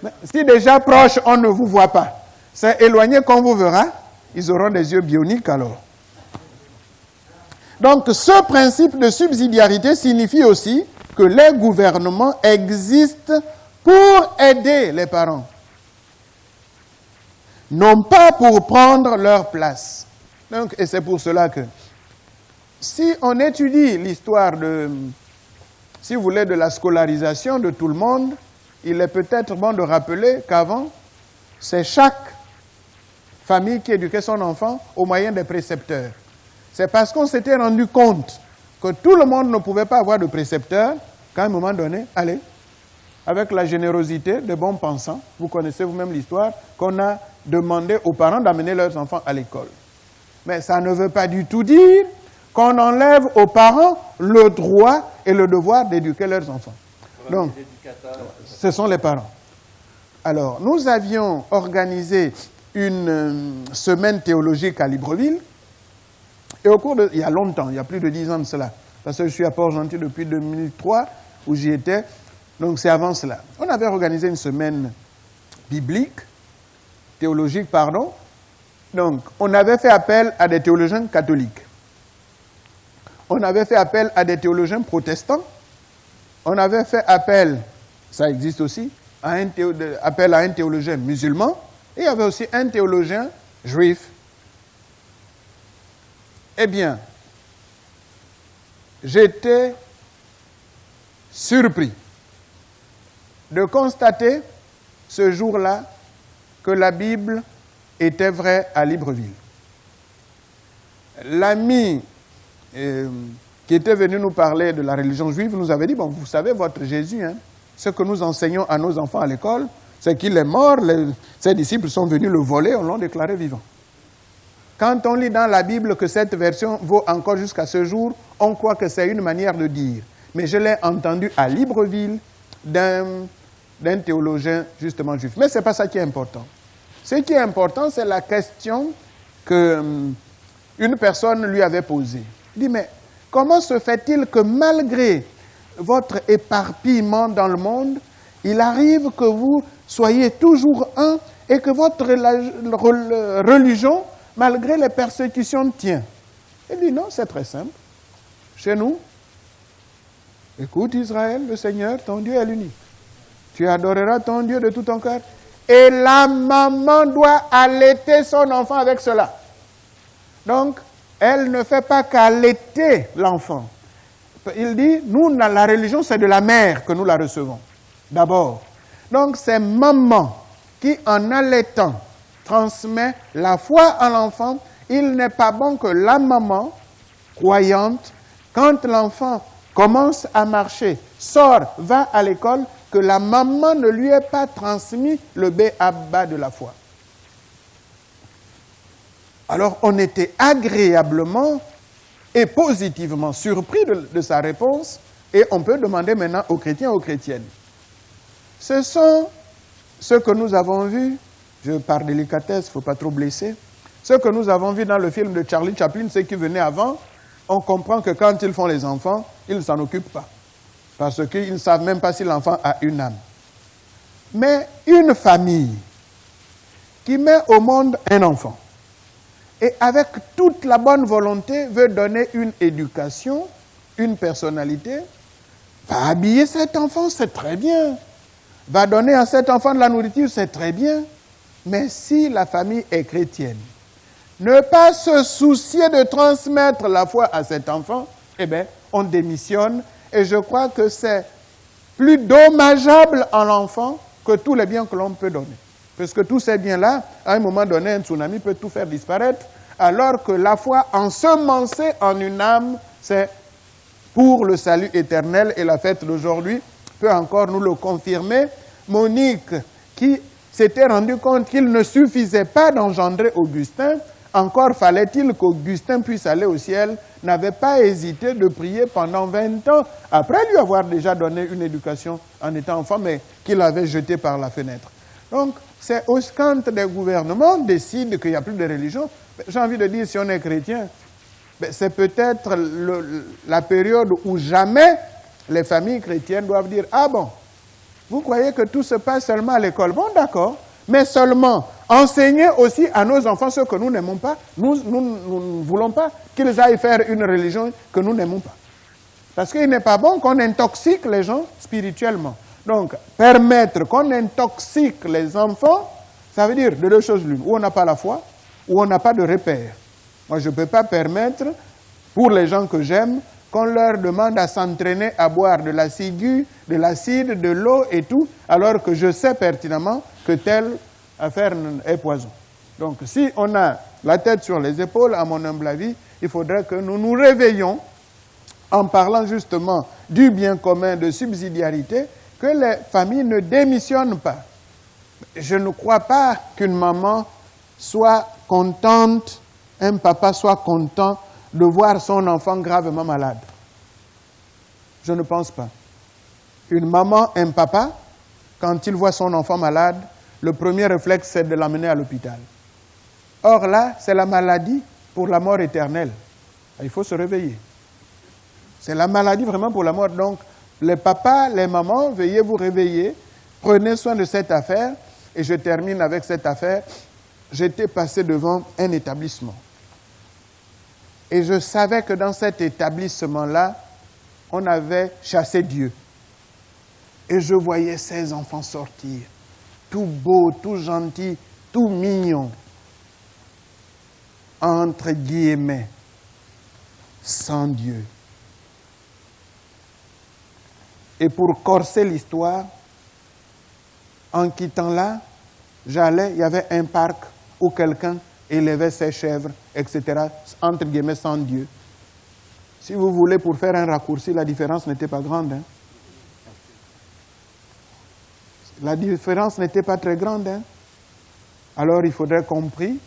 Mais si déjà proche, on ne vous voit pas, c'est éloigné qu'on vous verra, ils auront des yeux bioniques alors. Donc, ce principe de subsidiarité signifie aussi que les gouvernements existent pour aider les parents, non pas pour prendre leur place. Donc, et c'est pour cela que, si on étudie l'histoire de, si vous voulez, de la scolarisation de tout le monde, il est peut-être bon de rappeler qu'avant, c'est chaque famille qui éduquait son enfant au moyen des précepteurs. C'est parce qu'on s'était rendu compte que tout le monde ne pouvait pas avoir de précepteur, qu'à un moment donné, allez, avec la générosité de bons pensants, vous connaissez vous-même l'histoire, qu'on a demandé aux parents d'amener leurs enfants à l'école. Mais ça ne veut pas du tout dire qu'on enlève aux parents le droit et le devoir d'éduquer leurs enfants. Donc, ce sont les parents. Alors, nous avions organisé une semaine théologique à Libreville, et au cours de, il y a longtemps, il y a plus de 10 ans de cela, parce que je suis à Port-Gentil depuis 2003, où j'y étais, donc c'est avant cela. On avait organisé une semaine biblique, théologique, pardon. Donc, on avait fait appel à des théologiens catholiques. On avait fait appel à des théologiens protestants. On avait fait appel, ça existe aussi, appel à un théologien musulman. Et il y avait aussi un théologien juif. Eh bien, j'étais surpris de constater ce jour-là que la Bible était vraie à Libreville. L'ami qui était venu nous parler de la religion juive nous avait dit, bon, vous savez, votre Jésus, hein, ce que nous enseignons à nos enfants à l'école, c'est qu'il est mort, ses disciples sont venus le voler, on l'a déclaré vivant. Quand on lit dans la Bible que cette version vaut encore jusqu'à ce jour, on croit que c'est une manière de dire. Mais je l'ai entendu à Libreville d'un théologien justement juif. Mais ce n'est pas ça qui est important. Ce qui est important, c'est la question qu'une personne lui avait posée. Il dit, mais comment se fait-il que malgré votre éparpillement dans le monde, il arrive que vous soyez toujours un et que votre religion, malgré les persécutions, tient. Il dit non, c'est très simple. Chez nous, écoute Israël, le Seigneur, ton Dieu est l'unique. Tu adoreras ton Dieu de tout ton cœur. Et la maman doit allaiter son enfant avec cela. Donc, elle ne fait pas qu'allaiter l'enfant. Il dit, nous, la religion, c'est de la mère que nous la recevons, d'abord. Donc, c'est maman qui, en allaitant, transmet la foi à l'enfant. Il n'est pas bon que la maman, croyante, quand l'enfant commence à marcher, sort, va à l'école, que la maman ne lui ait pas transmis le b.a.-ba de la foi. Alors, on était agréablement et positivement surpris de sa réponse, et on peut demander maintenant aux chrétiens et aux chrétiennes. Ce sont ce que nous avons vu, je par délicatesse, il ne faut pas trop blesser, ce que nous avons vu dans le film de Charlie Chaplin, ceux qui venaient avant, on comprend que quand ils font les enfants, ils ne s'en occupent pas. Parce qu'ils ne savent même pas si l'enfant a une âme. Mais une famille qui met au monde un enfant, et avec toute la bonne volonté veut donner une éducation, une personnalité, va habiller cet enfant, c'est très bien. Va donner à cet enfant de la nourriture, c'est très bien. Mais si la famille est chrétienne, ne pas se soucier de transmettre la foi à cet enfant, eh bien, on démissionne. Et je crois que c'est plus dommageable à l'enfant que tous les biens que l'on peut donner. Parce que tous ces biens-là, à un moment donné, un tsunami peut tout faire disparaître, alors que la foi ensemencée en une âme, c'est pour le salut éternel. Et la fête d'aujourd'hui peut encore nous le confirmer. Monique, qui s'était rendu compte qu'il ne suffisait pas d'engendrer Augustin, encore fallait-il qu'Augustin puisse aller au ciel, n'avait pas hésité de prier pendant 20 ans, après lui avoir déjà donné une éducation en étant enfant, mais qu'il avait jeté par la fenêtre. Donc, c'est quand des gouvernements décident qu'il n'y a plus de religion. J'ai envie de dire, si on est chrétien, c'est peut-être la période où jamais les familles chrétiennes doivent dire « Ah bon, vous croyez que tout se passe seulement à l'école ?» Bon, d'accord, mais seulement enseigner aussi à nos enfants ce que nous n'aimons pas. Nous ne voulons pas qu'ils aillent faire une religion que nous n'aimons pas. Parce qu'il n'est pas bon qu'on intoxique les gens spirituellement. Donc, permettre qu'on intoxique les enfants, ça veut dire de deux choses l'une. Ou on n'a pas la foi, ou on n'a pas de repère. Moi, je ne peux pas permettre, pour les gens que j'aime, qu'on leur demande à s'entraîner à boire de la ciguë, de l'acide, de l'eau et tout, alors que je sais pertinemment que telle affaire est poison. Donc, si on a la tête sur les épaules, à mon humble avis, il faudrait que nous nous réveillions en parlant justement du bien commun, de subsidiarité, que les familles ne démissionnent pas. Je ne crois pas qu'une maman soit contente, un papa soit content de voir son enfant gravement malade. Je ne pense pas. Une maman, un papa, quand il voit son enfant malade, le premier réflexe, c'est de l'amener à l'hôpital. Or là, c'est la maladie pour la mort éternelle. Il faut se réveiller. C'est la maladie vraiment pour la mort. Donc, les papas, les mamans, veuillez vous réveiller, prenez soin de cette affaire. Et je termine avec cette affaire. J'étais passé devant un établissement. Et je savais que dans cet établissement-là, on avait chassé Dieu. Et je voyais ces enfants sortir, tout beaux, tout gentils, tout mignons, entre guillemets, sans Dieu. Et pour corser l'histoire, en quittant là, il y avait un parc où quelqu'un élevait ses chèvres, etc., entre guillemets, sans Dieu. Si vous voulez, pour faire un raccourci, la différence n'était pas grande. Hein? La différence n'était pas très grande. Hein? Alors, il faudrait qu'on prie.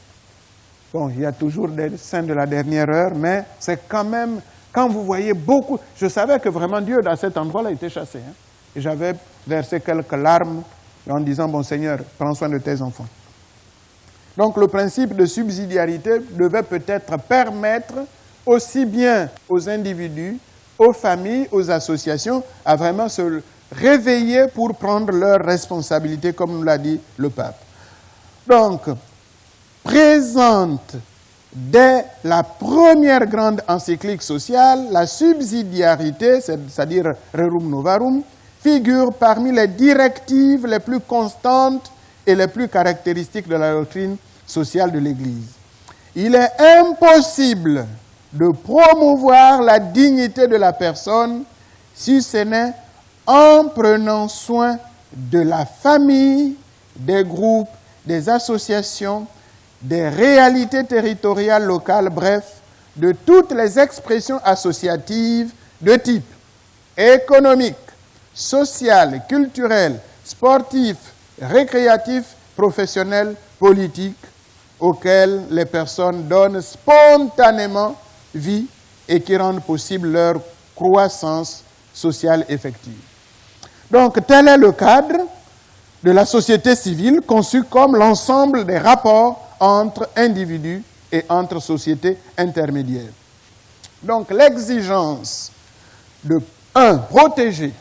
Bon, il y a toujours des saints de la dernière heure, mais c'est quand même, quand vous voyez beaucoup... Je savais que vraiment Dieu, dans cet endroit-là, était chassé. Hein? Et j'avais versé quelques larmes en disant, bon Seigneur, prends soin de tes enfants. Donc, le principe de subsidiarité devait peut-être permettre aussi bien aux individus, aux familles, aux associations, à vraiment se réveillés pour prendre leurs responsabilités, comme nous l'a dit le pape. Donc, présente dès la première grande encyclique sociale, la subsidiarité, c'est-à-dire Rerum Novarum, figure parmi les directives les plus constantes et les plus caractéristiques de la doctrine sociale de l'Église. Il est impossible de promouvoir la dignité de la personne si ce n'est en prenant soin de la famille, des groupes, des associations, des réalités territoriales locales, bref, de toutes les expressions associatives de type économique, social, culturel, sportif, récréatif, professionnel, politique, auxquelles les personnes donnent spontanément vie et qui rendent possible leur croissance sociale effective. Donc, tel est le cadre de la société civile conçue comme l'ensemble des rapports entre individus et entre sociétés intermédiaires. Donc, l'exigence de 1. Protéger,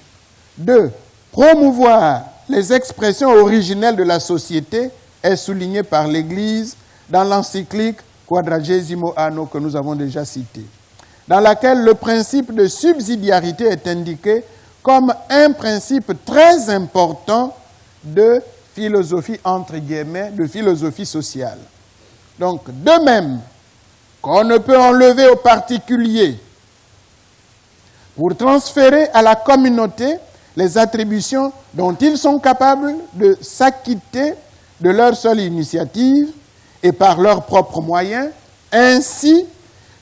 2. Promouvoir les expressions originelles de la société est soulignée par l'Église dans l'encyclique Quadragesimo Anno que nous avons déjà citée, dans laquelle le principe de subsidiarité est indiqué comme un principe très important de philosophie, entre guillemets, de philosophie sociale. Donc, de même qu'on ne peut enlever aux particuliers pour transférer à la communauté les attributions dont ils sont capables de s'acquitter de leur seule initiative et par leurs propres moyens, ainsi,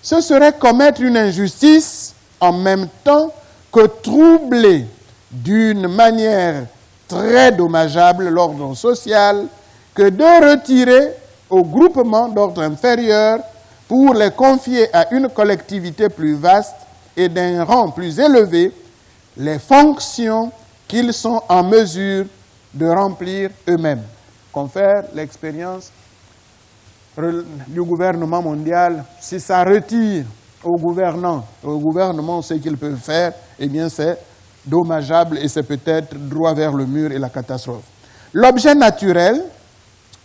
ce serait commettre une injustice en même temps que troubler d'une manière très dommageable l'ordre social que de retirer aux groupements d'ordre inférieur pour les confier à une collectivité plus vaste et d'un rang plus élevé les fonctions qu'ils sont en mesure de remplir eux-mêmes. Confère l'expérience du gouvernement mondial. Si ça retire au gouvernement ce qu'ils peuvent faire, eh bien c'est dommageable et c'est peut-être droit vers le mur et la catastrophe. L'objet naturel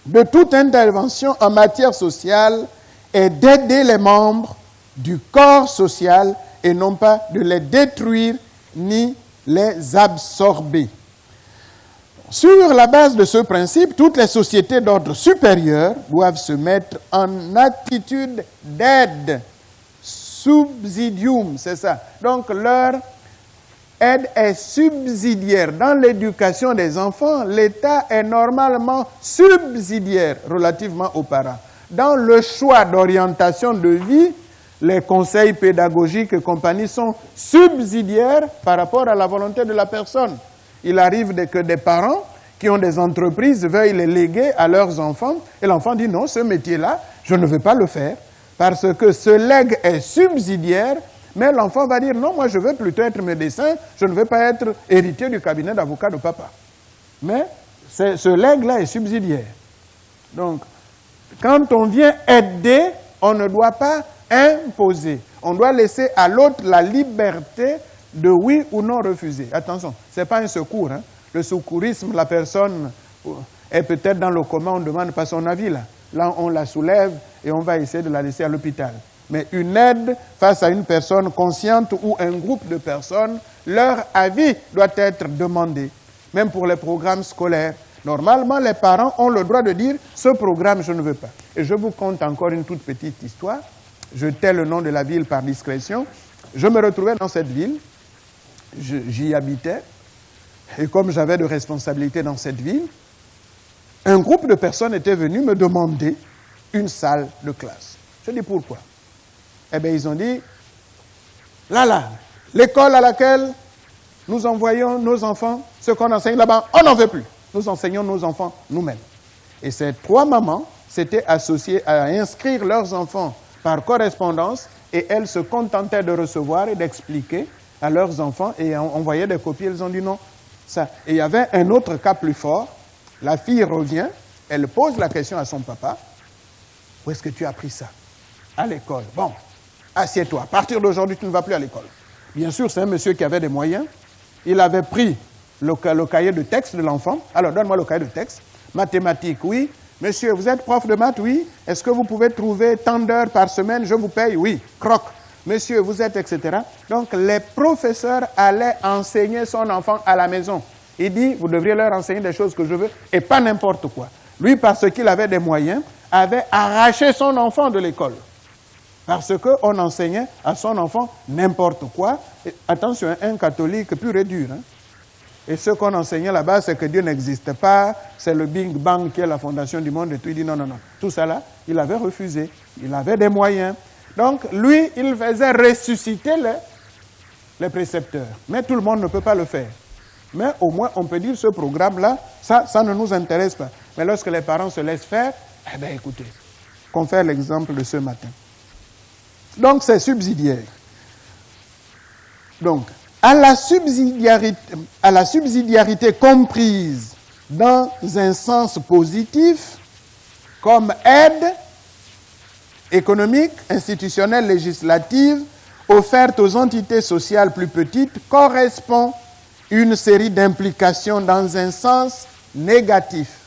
de toute intervention en matière sociale est d'aider les membres du corps social et non pas de les détruire ni les absorber. Sur la base de ce principe, toutes les sociétés d'ordre supérieur doivent se mettre en attitude d'aide, subsidium, c'est ça. Donc leur aide est subsidiaire. Dans l'éducation des enfants, l'État est normalement subsidiaire relativement aux parents. Dans le choix d'orientation de vie, les conseils pédagogiques et compagnie sont subsidiaires par rapport à la volonté de la personne. Il arrive que des parents qui ont des entreprises veuillent les léguer à leurs enfants et l'enfant dit non, ce métier-là, je ne veux pas le faire parce que ce legs est subsidiaire, mais l'enfant va dire non, moi je veux plutôt être médecin, je ne veux pas être héritier du cabinet d'avocat de papa. Mais ce legs-là est subsidiaire. Donc, quand on vient aider, on ne doit pas imposer. On doit laisser à l'autre la liberté de oui ou non refuser. Attention, ce n'est pas un secours. Hein. Le secourisme, la personne est peut-être dans le coma, on ne demande pas son avis. Là, on la soulève et on va essayer de la laisser à l'hôpital. Mais une aide face à une personne consciente ou un groupe de personnes, leur avis doit être demandé. Même pour les programmes scolaires. Normalement, les parents ont le droit de dire « ce programme, je ne veux pas ». Et je vous conte encore une toute petite histoire. Je tais le nom de la ville par discrétion. Je me retrouvais dans cette ville. J'y habitais. Et comme j'avais de responsabilités dans cette ville, un groupe de personnes était venu me demander une salle de classe. Je dis pourquoi? Eh bien, ils ont dit, là, l'école à laquelle nous envoyons nos enfants, ce qu'on enseigne là-bas, on n'en veut plus. Nous enseignons nos enfants nous-mêmes. Et ces 3 mamans s'étaient associées à inscrire leurs enfants par correspondance et elles se contentaient de recevoir et d'expliquer à leurs enfants et envoyaient des copies. Elles ont dit non. Ça. Et il y avait un autre cas plus fort. La fille revient, elle pose la question à son papa. Où est-ce que tu as appris ça? À l'école. Bon, assieds-toi. À partir d'aujourd'hui, tu ne vas plus à l'école. Bien sûr, c'est un monsieur qui avait des moyens. Il avait pris le cahier de texte de l'enfant. Alors, donne-moi le cahier de texte. Mathématiques, oui. Monsieur, vous êtes prof de maths, oui. Est-ce que vous pouvez trouver tant d'heures par semaine? Je vous paye, oui. Croc. Monsieur, vous êtes, etc. Donc, les professeurs allaient enseigner son enfant à la maison. Il dit, vous devriez leur enseigner des choses que je veux, et pas n'importe quoi. Lui, parce qu'il avait des moyens, avait arraché son enfant de l'école. Parce qu'on enseignait à son enfant n'importe quoi. Et attention, un catholique pur et dur. Hein. Et ce qu'on enseignait là-bas, c'est que Dieu n'existe pas, c'est le Big Bang qui est la fondation du monde et tout. Il dit non, non, non. Tout ça là, il avait refusé. Il avait des moyens. Donc, lui, il faisait ressusciter les précepteurs. Mais tout le monde ne peut pas le faire. Mais au moins, on peut dire ce programme-là, ça ne nous intéresse pas. Mais lorsque les parents se laissent faire, eh bien, écoutez, qu'on fait l'exemple de ce matin. Donc, c'est subsidiaire. Donc, à la subsidiarité comprise dans un sens positif, comme aide économique, institutionnelle, législative, offerte aux entités sociales plus petites, correspond une série d'implications dans un sens négatif.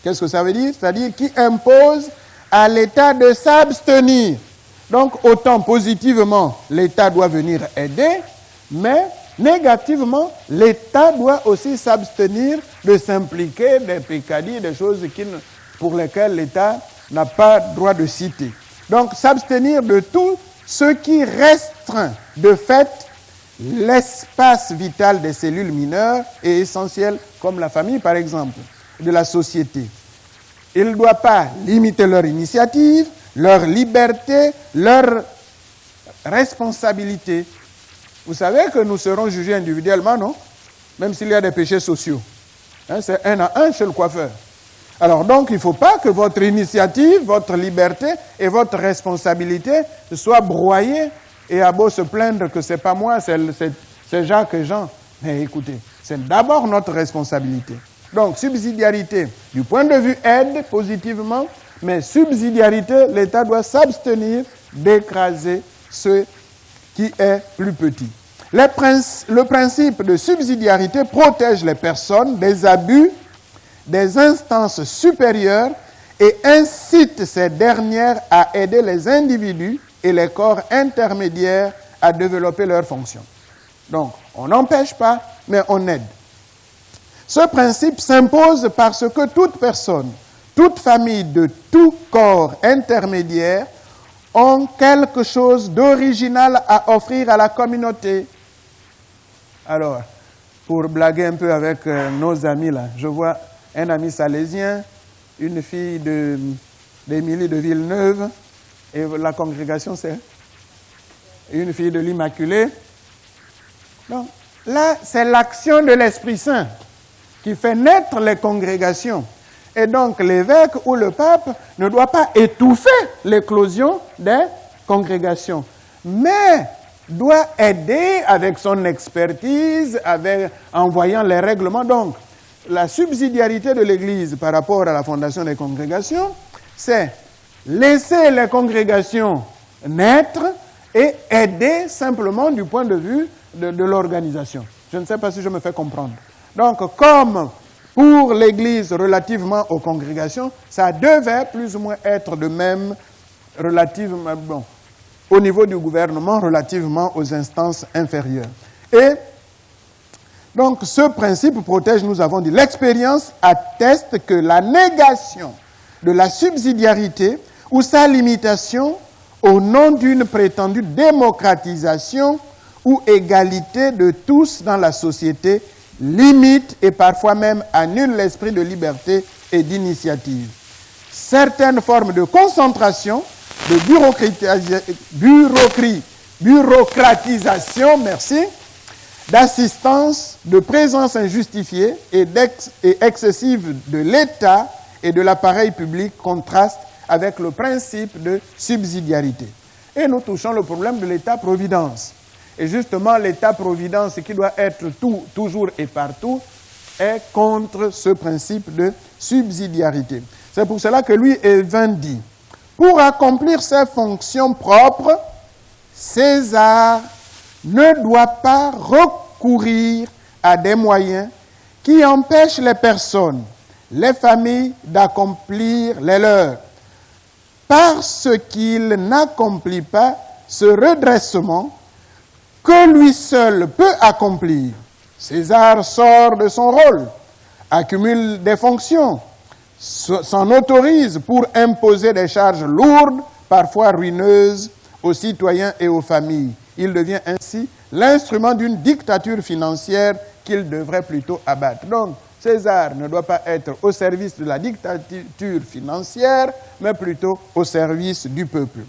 Qu'est-ce que ça veut dire? C'est-à-dire qui impose à l'État de s'abstenir. Donc, autant positivement, l'État doit venir aider, mais négativement, l'État doit aussi s'abstenir de s'impliquer des pécadilles, des choses pour lesquelles l'État n'a pas droit de citer. Donc, s'abstenir de tout ce qui restreint de fait l'espace vital des cellules mineures et essentielles, comme la famille, par exemple, de la société. Il ne doit pas limiter leur initiative, leur liberté, leur responsabilité. Vous savez que nous serons jugés individuellement, non? Même s'il y a des péchés sociaux. Hein, c'est 1 à 1 chez le coiffeur. Alors donc, il ne faut pas que votre initiative, votre liberté et votre responsabilité soient broyées et à beau se plaindre que ce n'est pas moi, c'est Jacques et Jean. Mais écoutez, c'est d'abord notre responsabilité. Donc, subsidiarité, du point de vue aide, positivement, mais subsidiarité, l'État doit s'abstenir d'écraser ce qui est plus petit. Le principe de subsidiarité protège les personnes des abus des instances supérieures et incite ces dernières à aider les individus et les corps intermédiaires à développer leurs fonctions. Donc, on n'empêche pas, mais on aide. Ce principe s'impose parce que toute personne, toute famille de tout corps intermédiaire ont quelque chose d'original à offrir à la communauté. Alors, pour blaguer un peu avec nos amis là, je vois un ami salésien, une fille d'Émilie de Villeneuve, et la congrégation c'est une fille de l'Immaculée. Donc, là, c'est l'action de l'Esprit Saint qui fait naître les congrégations. Et donc, l'évêque ou le pape ne doit pas étouffer l'éclosion des congrégations, mais doit aider avec son expertise, en voyant les règlements. Donc, la subsidiarité de l'Église par rapport à la fondation des congrégations, c'est laisser les congrégations naître et aider simplement du point de vue de l'organisation. Je ne sais pas si je me fais comprendre. Donc, comme pour l'Église relativement aux congrégations, ça devait plus ou moins être de même relativement, bon, au niveau du gouvernement, relativement aux instances inférieures. Et donc, ce principe protège, nous avons dit, l'expérience atteste que la négation de la subsidiarité ou sa limitation au nom d'une prétendue démocratisation ou égalité de tous dans la société limite et parfois même annule l'esprit de liberté et d'initiative. Certaines formes de concentration, de bureaucratisation, d'assistance, de présence injustifiée et excessive de l'État et de l'appareil public contrastent avec le principe de subsidiarité. Et nous touchons le problème de l'État-providence. Et justement, l'État-providence, qui doit être toujours et partout, est contre ce principe de subsidiarité. C'est pour cela que lui, Évin dit, pour accomplir ses fonctions propres, César ne doit pas recourir à des moyens qui empêchent les personnes, les familles d'accomplir les leurs, parce qu'il n'accomplit pas ce redressement que lui seul peut accomplir. César sort de son rôle, accumule des fonctions, s'en autorise pour imposer des charges lourdes, parfois ruineuses, aux citoyens et aux familles. Il devient ainsi l'instrument d'une dictature financière qu'il devrait plutôt abattre. Donc, César ne doit pas être au service de la dictature financière, mais plutôt au service du peuple.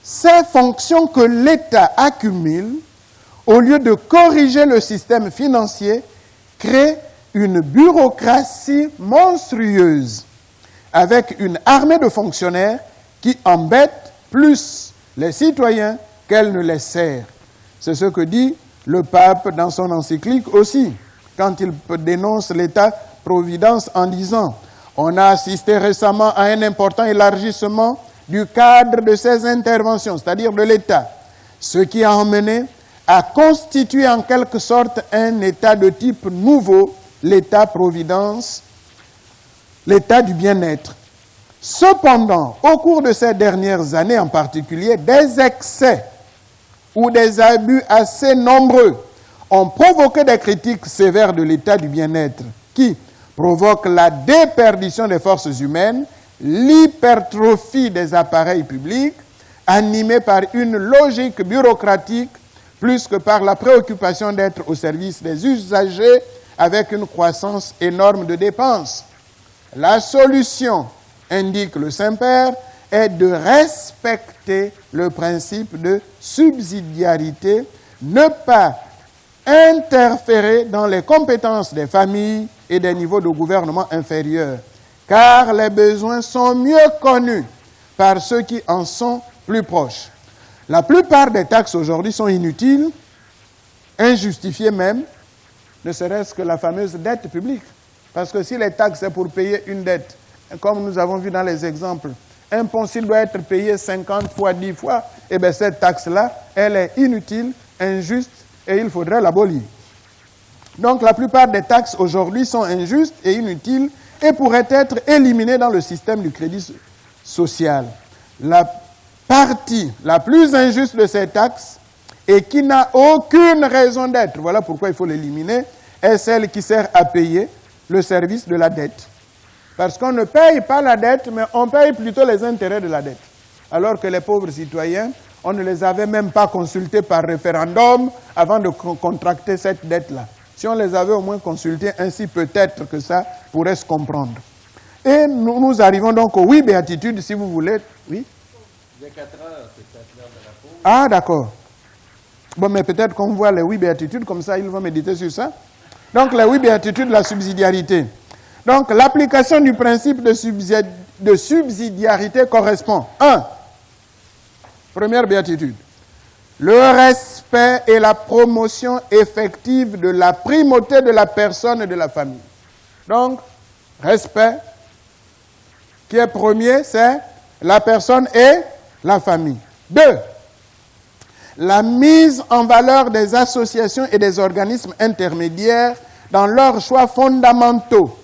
Ces fonctions que l'État accumule, au lieu de corriger le système financier, créent une bureaucratie monstrueuse, avec une armée de fonctionnaires qui embêtent plus les citoyens qu'elle ne les sert. C'est ce que dit le pape dans son encyclique aussi, quand il dénonce l'État-providence en disant « On a assisté récemment à un important élargissement du cadre de ces interventions, c'est-à-dire de l'État, ce qui a emmené à constituer en quelque sorte un État de type nouveau, l'État-providence, l'État du bien-être. Cependant, au cours de ces dernières années en particulier, des excès ou des abus assez nombreux ont provoqué des critiques sévères de l'état du bien-être qui provoquent la déperdition des forces humaines, l'hypertrophie des appareils publics, animés par une logique bureaucratique plus que par la préoccupation d'être au service des usagers avec une croissance énorme de dépenses. La solution, indique le Saint-Père, est de respecter le principe de subsidiarité, ne pas interférer dans les compétences des familles et des niveaux de gouvernement inférieurs, car les besoins sont mieux connus par ceux qui en sont plus proches. La plupart des taxes aujourd'hui sont inutiles, injustifiées même, ne serait-ce que la fameuse dette publique. Parce que si les taxes c'est pour payer une dette, comme nous avons vu dans les exemples, un pont s'il doit être payé 50 fois, 10 fois, eh bien cette taxe-là, elle est inutile, injuste, et il faudrait l'abolir. Donc la plupart des taxes aujourd'hui sont injustes et inutiles et pourraient être éliminées dans le système du crédit social. La partie la plus injuste de ces taxes et qui n'a aucune raison d'être, voilà pourquoi il faut l'éliminer, est celle qui sert à payer le service de la dette. Parce qu'on ne paye pas la dette, mais on paye plutôt les intérêts de la dette. Alors que les pauvres citoyens, on ne les avait même pas consultés par référendum avant de contracter cette dette-là. Si on les avait au moins consultés, ainsi peut-être que ça pourrait se comprendre. Et nous arrivons donc aux 8 béatitudes, si vous voulez. Oui? Il y a 4 heures, c'est l'heure de la pause. Ah, d'accord. Bon, mais peut-être qu'on voit les 8 béatitudes, comme ça, ils vont méditer sur ça. Donc, les 8 béatitudes de la subsidiarité. Donc, l'application du principe de subsidiarité correspond. 1. Première béatitude. Le respect et la promotion effective de la primauté de la personne et de la famille. Donc, respect, qui est premier, c'est la personne et la famille. 2. La mise en valeur des associations et des organismes intermédiaires dans leurs choix fondamentaux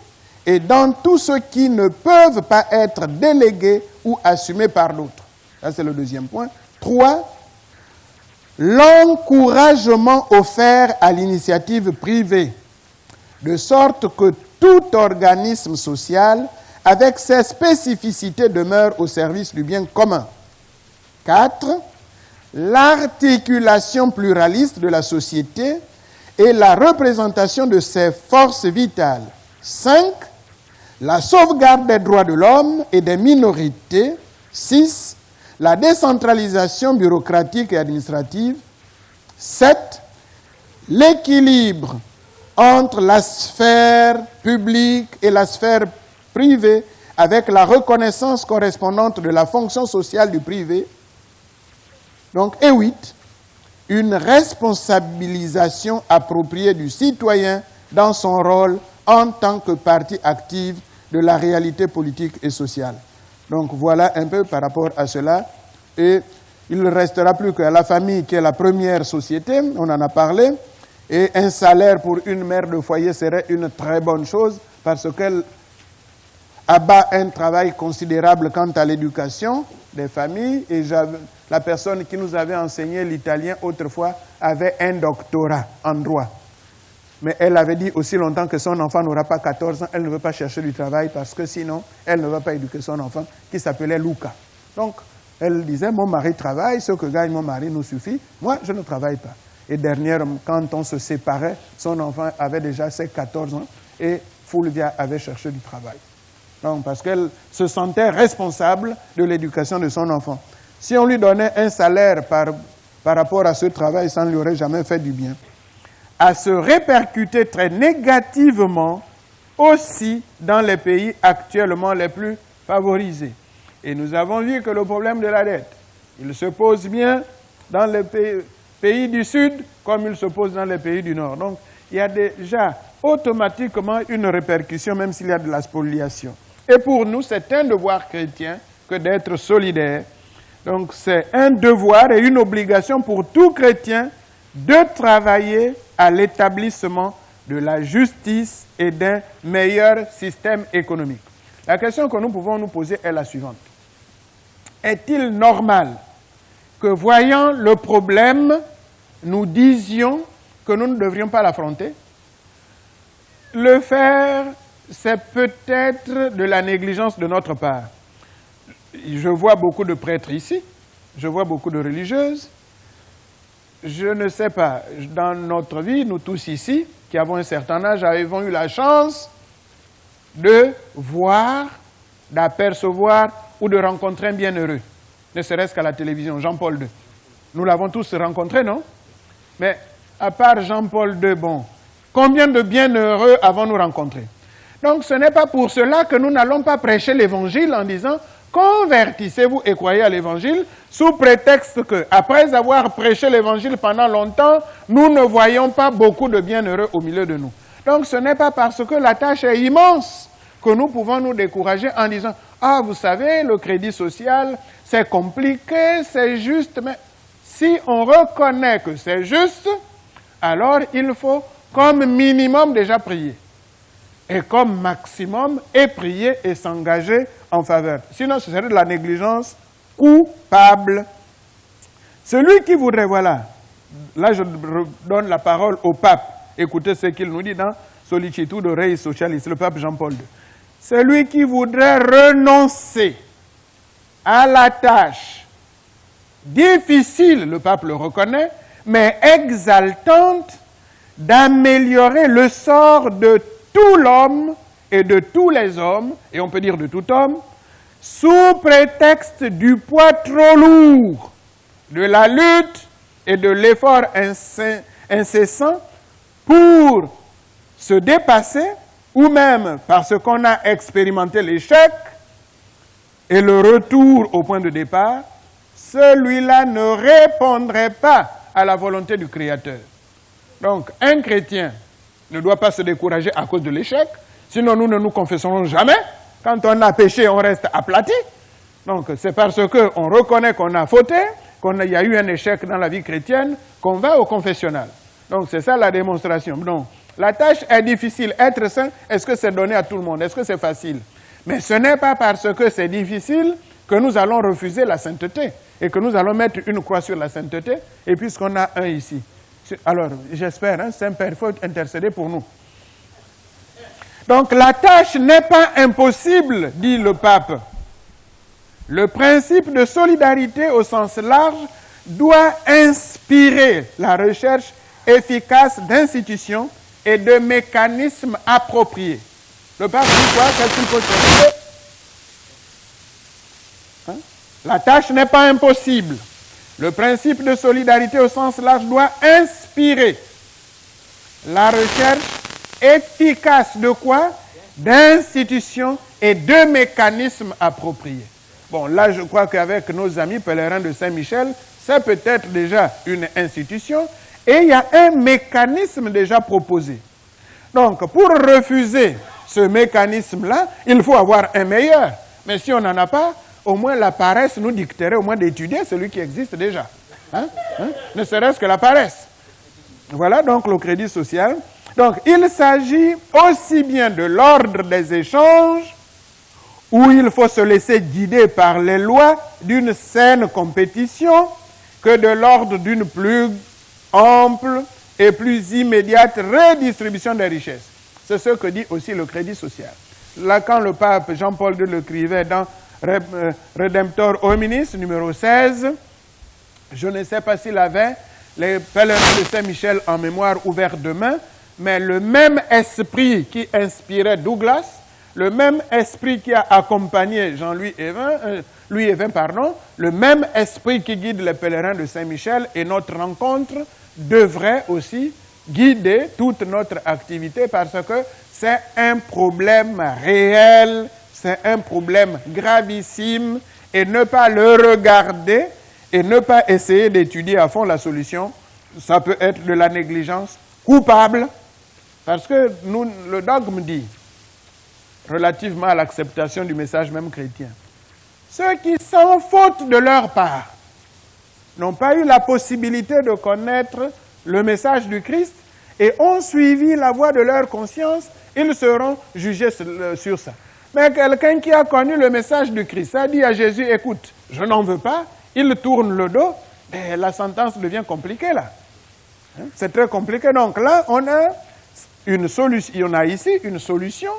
et dans tout ce qui ne peuvent pas être délégués ou assumés par d'autres. Ça, c'est le deuxième point. 3. L'encouragement offert à l'initiative privée, de sorte que tout organisme social, avec ses spécificités, demeure au service du bien commun. 4. L'articulation pluraliste de la société et la représentation de ses forces vitales. 5. La sauvegarde des droits de l'homme et des minorités. 6. La décentralisation bureaucratique et administrative. 7. L'équilibre entre la sphère publique et la sphère privée avec la reconnaissance correspondante de la fonction sociale du privé. Donc, et 8. Une responsabilisation appropriée du citoyen dans son rôle en tant que partie active de la réalité politique et sociale. Donc voilà un peu par rapport à cela. Et il ne restera plus que la famille qui est la première société, on en a parlé, Et un salaire pour une mère de foyer serait une très bonne chose parce qu'elle abat un travail considérable quant à l'éducation des familles. Et la personne qui nous avait enseigné l'italien autrefois avait un doctorat en droit. Mais elle avait dit aussi longtemps que son enfant n'aura pas 14 ans, elle ne veut pas chercher du travail parce que sinon, elle ne va pas éduquer son enfant qui s'appelait Luca. Donc, elle disait, mon mari travaille, ce que gagne mon mari nous suffit, moi je ne travaille pas. Et dernièrement, quand on se séparait, son enfant avait déjà ses 14 ans et Fulvia avait cherché du travail. Donc, parce qu'elle se sentait responsable de l'éducation de son enfant. Si on lui donnait un salaire par rapport à ce travail, ça ne lui aurait jamais fait du bien. À se répercuter très négativement aussi dans les pays actuellement les plus favorisés. Et nous avons vu que le problème de la dette, il se pose bien dans les pays du Sud comme il se pose dans les pays du Nord. Donc, il y a déjà automatiquement une répercussion, même s'il y a de la spoliation. Et pour nous, c'est un devoir chrétien que d'être solidaire. Donc, c'est un devoir et une obligation pour tout chrétien de travailler à l'établissement de la justice et d'un meilleur système économique. La question que nous pouvons nous poser est la suivante. Est-il normal que, voyant le problème, nous disions que nous ne devrions pas l'affronter? Le faire, c'est peut-être de la négligence de notre part. Je vois beaucoup de prêtres ici, je vois beaucoup de religieuses. Je ne sais pas, dans notre vie, nous tous ici, qui avons un certain âge, avons eu la chance de voir, d'apercevoir ou de rencontrer un bienheureux, ne serait-ce qu'à la télévision, Jean-Paul II. Nous l'avons tous rencontré, non? Mais à part Jean-Paul II, bon, combien de bienheureux avons-nous rencontrés? Donc ce n'est pas pour cela que nous n'allons pas prêcher l'évangile en disant « Convertissez-vous et croyez à l'évangile » sous prétexte que, après avoir prêché l'évangile pendant longtemps, nous ne voyons pas beaucoup de bienheureux au milieu de nous. Donc ce n'est pas parce que la tâche est immense que nous pouvons nous décourager en disant « Ah, vous savez, le crédit social, c'est compliqué, c'est juste. » Mais si on reconnaît que c'est juste, alors il faut comme minimum déjà prier. Et comme maximum, et prier et s'engager en faveur. Sinon, ce serait de la négligence coupable. Celui qui voudrait, voilà, là je donne la parole au pape. Écoutez ce qu'il nous dit dans Sollicitude Rei Socialis, le pape Jean-Paul II. Celui qui voudrait renoncer à la tâche difficile, le pape le reconnaît, mais exaltante, d'améliorer le sort de tout l'homme et de tous les hommes, et on peut dire de tout homme, sous prétexte du poids trop lourd, de la lutte et de l'effort incessant pour se dépasser, ou même parce qu'on a expérimenté l'échec et le retour au point de départ, celui-là ne répondrait pas à la volonté du Créateur. Donc, un chrétien ne doit pas se décourager à cause de l'échec, sinon nous ne nous confesserons jamais. Quand on a péché, on reste aplati. Donc, c'est parce qu'on reconnaît qu'on a fauté, qu'il y a eu un échec dans la vie chrétienne, qu'on va au confessionnal. Donc, c'est ça la démonstration. Donc, la tâche est difficile. Être saint, est-ce que c'est donné à tout le monde? Est-ce que c'est facile? Mais ce n'est pas parce que c'est difficile que nous allons refuser la sainteté et que nous allons mettre une croix sur la sainteté, et puisqu'on a un ici. Alors, j'espère, hein, Saint-Père, il faut intercéder pour nous. Donc, la tâche n'est pas impossible, dit le pape. Le principe de solidarité au sens large doit inspirer la recherche efficace d'institutions et de mécanismes appropriés. Le pape dit quoi? Qu'est-ce qu'il faut chercher? Hein? La tâche n'est pas impossible. Le principe de solidarité au sens large doit inspirer la recherche efficace de quoi? D'institutions et de mécanismes appropriés. Bon, là, je crois qu'avec nos amis pèlerins de Saint-Michel, c'est peut-être déjà une institution et il y a un mécanisme déjà proposé. Donc, pour refuser ce mécanisme-là, il faut avoir un meilleur. Mais si on n'en a pas, au moins la paresse nous dicterait au moins d'étudier celui qui existe déjà. Ne serait-ce que la paresse. Voilà donc le crédit social. Donc il s'agit aussi bien de l'ordre des échanges, où il faut se laisser guider par les lois d'une saine compétition, que de l'ordre d'une plus ample et plus immédiate redistribution des richesses. C'est ce que dit aussi le crédit social. Là, quand le pape Jean-Paul II l'écrivait dans Redemptor Hominis, numéro 16, je ne sais pas s'il avait les pèlerins de Saint-Michel en mémoire ouvert demain, mais le même esprit qui inspirait Douglas, le même esprit qui a accompagné Jean-Louis Évin, le même esprit qui guide les pèlerins de Saint-Michel et notre rencontre devrait aussi guider toute notre activité parce que c'est un problème réel, c'est un problème gravissime et ne pas le regarder et ne pas essayer d'étudier à fond la solution, ça peut être de la négligence coupable parce que le dogme dit relativement à l'acceptation du message même chrétien. Ceux qui, sans faute de leur part, n'ont pas eu la possibilité de connaître le message du Christ et ont suivi la voie de leur conscience, ils seront jugés sur ça. Mais quelqu'un qui a connu le message du Christ a dit à Jésus, écoute, je n'en veux pas, il tourne le dos, et la sentence devient compliquée là. C'est très compliqué. Donc là, on a ici une solution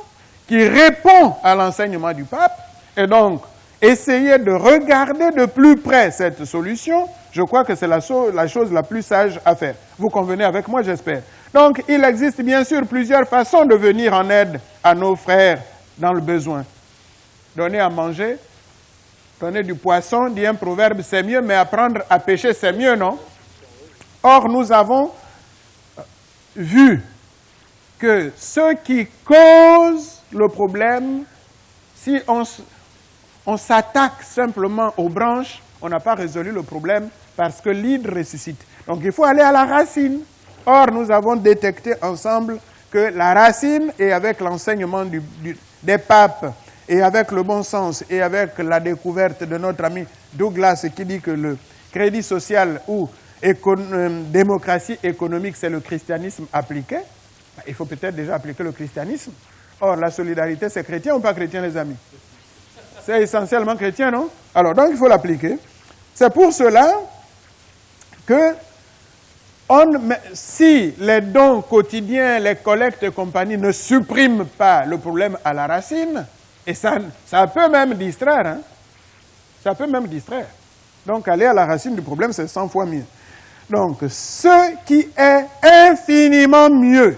qui répond à l'enseignement du pape, et donc, essayez de regarder de plus près cette solution, je crois que c'est la chose la plus sage à faire. Vous convenez avec moi, j'espère. Donc, il existe bien sûr plusieurs façons de venir en aide à nos frères dans le besoin. Donner à manger, donner du poisson, dit un proverbe, c'est mieux, mais apprendre à pêcher, c'est mieux, non? Or, nous avons vu que ce qui cause le problème, si on s'attaque simplement aux branches, on n'a pas résolu le problème parce que l'hydre ressuscite. Donc il faut aller à la racine. Or, nous avons détecté ensemble que la racine, et avec l'enseignement des papes, et avec le bon sens, et avec la découverte de notre ami Douglas qui dit que le crédit social ou démocratie économique, c'est le christianisme appliqué, il faut peut-être déjà appliquer le christianisme. Or, la solidarité, c'est chrétien ou pas chrétien, les amis? C'est essentiellement chrétien, non? Alors, donc, il faut l'appliquer. C'est pour cela que si les dons quotidiens, les collectes et compagnie ne suppriment pas le problème à la racine, et ça peut même distraire, hein? Ça peut même distraire. Donc, aller à la racine du problème, c'est 100 fois mieux. Donc, ce qui est infiniment mieux,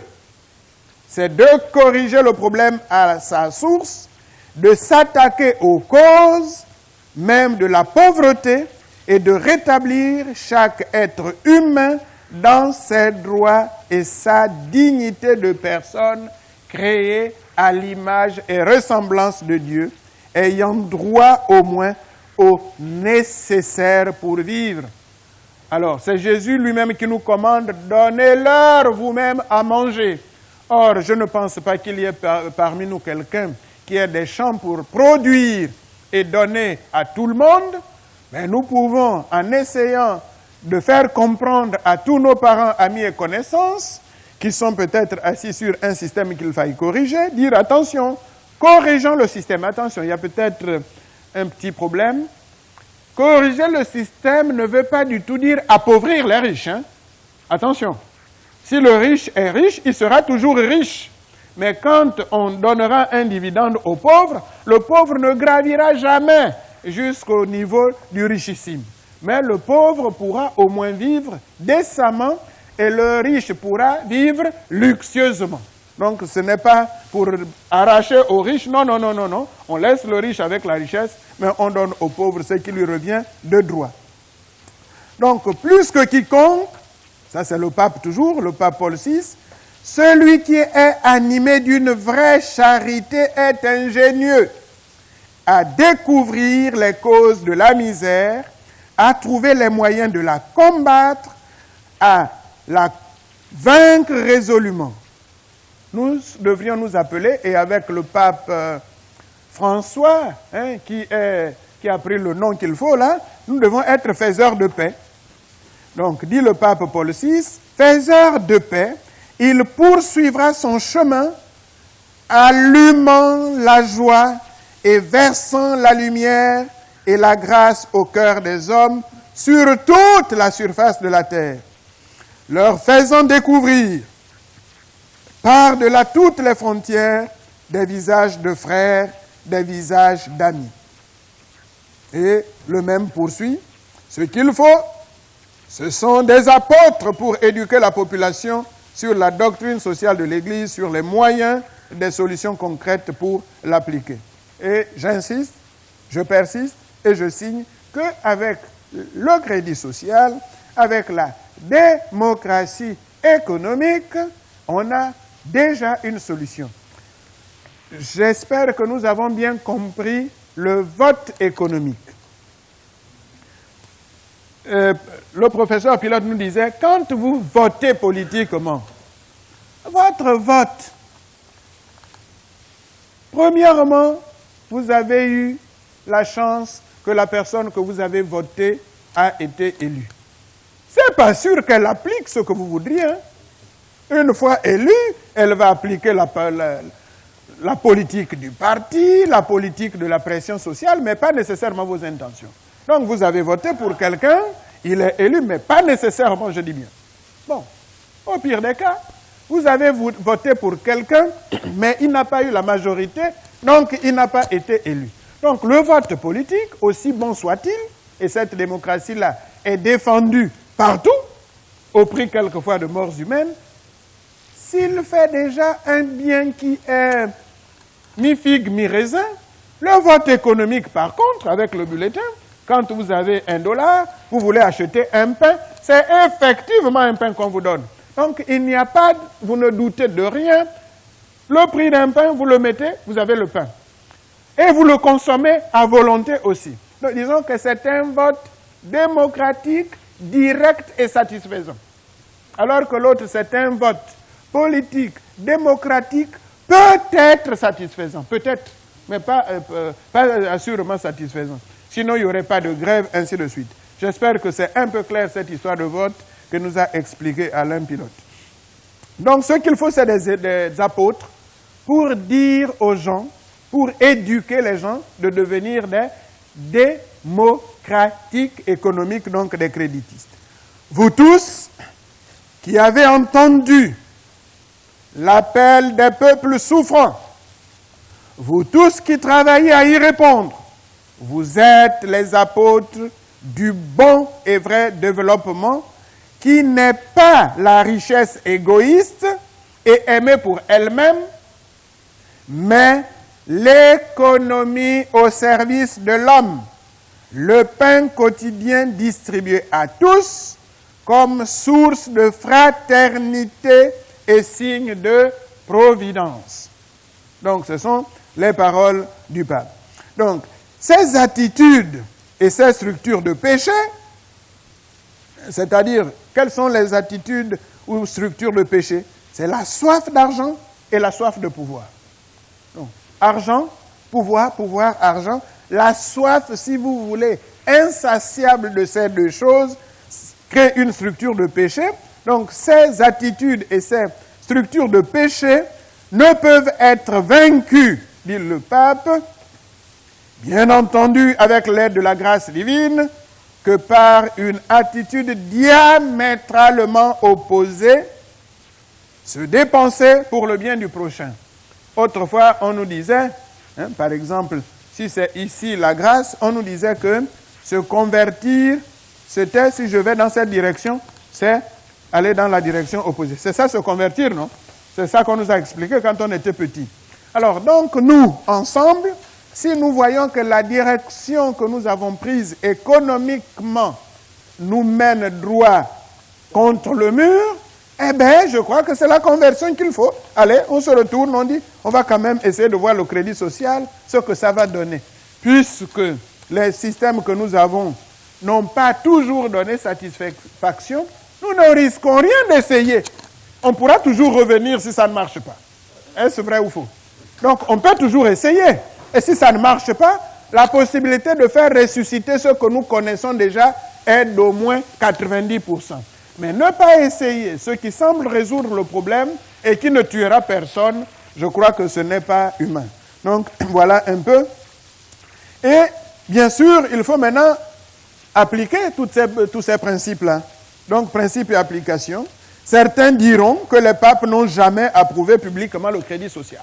c'est de corriger le problème à sa source, de s'attaquer aux causes même de la pauvreté et de rétablir chaque être humain dans ses droits et sa dignité de personne créée à l'image et ressemblance de Dieu, ayant droit au moins au nécessaire pour vivre. Alors, c'est Jésus lui-même qui nous commande « Donnez-leur vous-même à manger ». Or, je ne pense pas qu'il y ait parmi nous quelqu'un qui ait des champs pour produire et donner à tout le monde, mais nous pouvons, en essayant de faire comprendre à tous nos parents, amis et connaissances, qui sont peut-être assis sur un système qu'il faille corriger, dire attention, corrigeons le système. Attention, il y a peut-être un petit problème. Corriger le système ne veut pas du tout dire appauvrir les riches. Hein? Attention. Si le riche est riche, il sera toujours riche. Mais quand on donnera un dividende au pauvre, le pauvre ne gravira jamais jusqu'au niveau du richissime. Mais le pauvre pourra au moins vivre décemment et le riche pourra vivre luxueusement. Donc ce n'est pas pour arracher aux riches, non, non, non, non, non. On laisse le riche avec la richesse, mais on donne au pauvre ce qui lui revient de droit. Donc plus que quiconque, ça c'est le pape toujours, le pape Paul VI, celui qui est animé d'une vraie charité est ingénieux à découvrir les causes de la misère, à trouver les moyens de la combattre, à la vaincre résolument. Nous devrions nous appeler, et avec le pape François, hein, qui a pris le nom qu'il faut là, nous devons être faiseurs de paix. Donc, dit le pape Paul VI, faiseur de paix, il poursuivra son chemin, allumant la joie et versant la lumière et la grâce au cœur des hommes sur toute la surface de la terre, leur faisant découvrir par-delà toutes les frontières des visages de frères, des visages d'amis. Et le même poursuit, ce qu'il faut, ce sont des apôtres pour éduquer la population sur la doctrine sociale de l'Église, sur les moyens des solutions concrètes pour l'appliquer. Et j'insiste, je persiste et je signe qu'avec le crédit social, avec la démocratie économique, on a déjà une solution. J'espère que nous avons bien compris le vote économique. Le professeur Pilote nous disait, quand vous votez politiquement, votre vote, premièrement, vous avez eu la chance que la personne que vous avez votée a été élue. C'est pas sûr qu'elle applique ce que vous voudriez. Hein? Une fois élue, elle va appliquer la politique du parti, la politique de la pression sociale, mais pas nécessairement vos intentions. Donc vous avez voté pour quelqu'un, il est élu, mais pas nécessairement, je dis bien. Bon, au pire des cas, vous avez voté pour quelqu'un, mais il n'a pas eu la majorité, donc il n'a pas été élu. Donc le vote politique, aussi bon soit-il, et cette démocratie-là est défendue partout, au prix quelquefois de morts humaines, s'il fait déjà un bien qui est mi-figue, mi-raisin, le vote économique, par contre, avec le bulletin, quand vous avez $1, vous voulez acheter un pain, c'est effectivement un pain qu'on vous donne. Donc, il n'y a pas, vous ne doutez de rien, le prix d'un pain, vous le mettez, vous avez le pain. Et vous le consommez à volonté aussi. Donc, disons que c'est un vote démocratique, direct et satisfaisant. Alors que l'autre, c'est un vote politique, démocratique, peut-être satisfaisant, peut-être, mais pas assurément satisfaisant. Sinon, il n'y aurait pas de grève, ainsi de suite. J'espère que c'est un peu clair cette histoire de vote que nous a expliqué Alain Pilote. Donc, ce qu'il faut, c'est des apôtres pour dire aux gens, pour éduquer les gens de devenir des démocratiques économiques, donc des créditistes. Vous tous qui avez entendu l'appel des peuples souffrants, vous tous qui travaillez à y répondre, vous êtes les apôtres du bon et vrai développement qui n'est pas la richesse égoïste et aimée pour elle-même, mais l'économie au service de l'homme, le pain quotidien distribué à tous comme source de fraternité et signe de providence. Donc, ce sont les paroles du pape. Donc, ces attitudes et ces structures de péché, c'est-à-dire, quelles sont les attitudes ou structures de péché? C'est la soif d'argent et la soif de pouvoir. Donc, argent, pouvoir, pouvoir, argent. La soif, si vous voulez, insatiable de ces deux choses, crée une structure de péché. Donc, ces attitudes et ces structures de péché ne peuvent être vaincues, dit le pape, bien entendu avec l'aide de la grâce divine, que par une attitude diamétralement opposée, se dépenser pour le bien du prochain. Autrefois, on nous disait, par exemple, si c'est ici la grâce, on nous disait que se convertir, c'était, si je vais dans cette direction, c'est aller dans la direction opposée. C'est ça, se convertir, non? C'est ça qu'on nous a expliqué quand on était petit. Alors, donc, nous, ensemble, si nous voyons que la direction que nous avons prise économiquement nous mène droit contre le mur, eh bien, je crois que c'est la conversion qu'il faut. Allez, on se retourne, on dit, on va quand même essayer de voir le crédit social, ce que ça va donner. Puisque les systèmes que nous avons n'ont pas toujours donné satisfaction, nous ne risquons rien d'essayer. On pourra toujours revenir si ça ne marche pas. Est-ce vrai ou faux? Donc, on peut toujours essayer. Et si ça ne marche pas, la possibilité de faire ressusciter ce que nous connaissons déjà est d'au moins 90%. Mais ne pas essayer ce qui semble résoudre le problème et qui ne tuera personne, je crois que ce n'est pas humain. Donc, voilà un peu. Et, bien sûr, il faut maintenant appliquer tous ces principes-là. Donc, principe et application. Certains diront que les papes n'ont jamais approuvé publiquement le crédit social.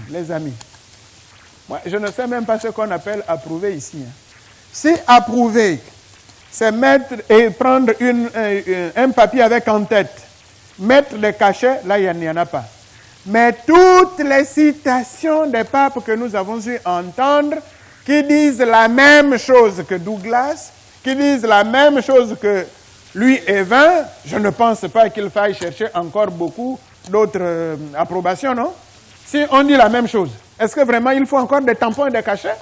Les amis, moi, je ne sais même pas ce qu'on appelle approuver ici. Si approuver, c'est mettre et prendre un papier avec en tête, mettre les cachets, là, il n'y en a pas. Mais toutes les citations des papes que nous avons eu entendre, qui disent la même chose que Douglas, qui disent la même chose que Louis Évin, je ne pense pas qu'il faille chercher encore beaucoup d'autres approbations, non? Si on dit la même chose, est-ce que vraiment il faut encore des tampons et des cachets?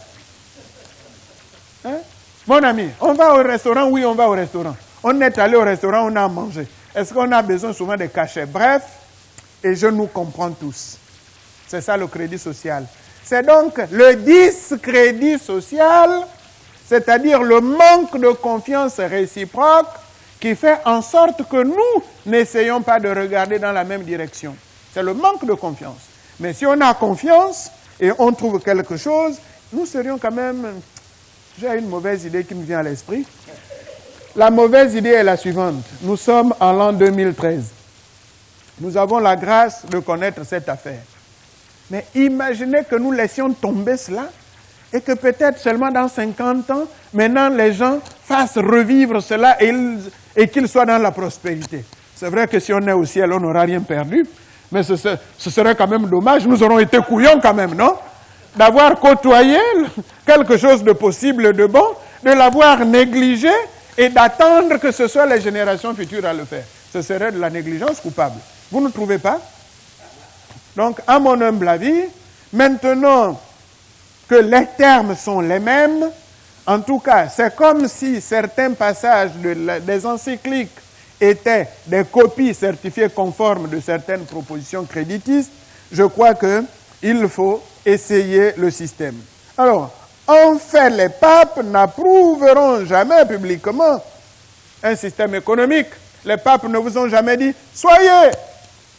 Hein? Mon ami, on va au restaurant, oui, on va au restaurant. On est allé au restaurant, on a mangé. Est-ce qu'on a besoin souvent de cachets? Bref, et je nous comprends tous. C'est ça le crédit social. C'est donc le discrédit social, c'est-à-dire le manque de confiance réciproque qui fait en sorte que nous n'essayons pas de regarder dans la même direction. C'est le manque de confiance. Mais si on a confiance et on trouve quelque chose, nous serions quand même... J'ai une mauvaise idée qui me vient à l'esprit. La mauvaise idée est la suivante. Nous sommes en l'an 2013. Nous avons la grâce de connaître cette affaire. Mais imaginez que nous laissions tomber cela et que peut-être seulement dans 50 ans, maintenant les gens fassent revivre cela et qu'ils soient dans la prospérité. C'est vrai que si on est au ciel, on n'aura rien perdu, mais ce serait quand même dommage. Nous aurons été couillons quand même, non? D'avoir côtoyé quelque chose de possible, de bon, de l'avoir négligé et d'attendre que ce soit les générations futures à le faire. Ce serait de la négligence coupable. Vous ne trouvez pas? Donc, à mon humble avis, maintenant que les termes sont les mêmes, en tout cas, c'est comme si certains passages des encycliques étaient des copies certifiées conformes de certaines propositions créditistes. Je crois qu'il faut essayer le système. Alors, en fait, les papes n'approuveront jamais publiquement un système économique. Les papes ne vous ont jamais dit « soyez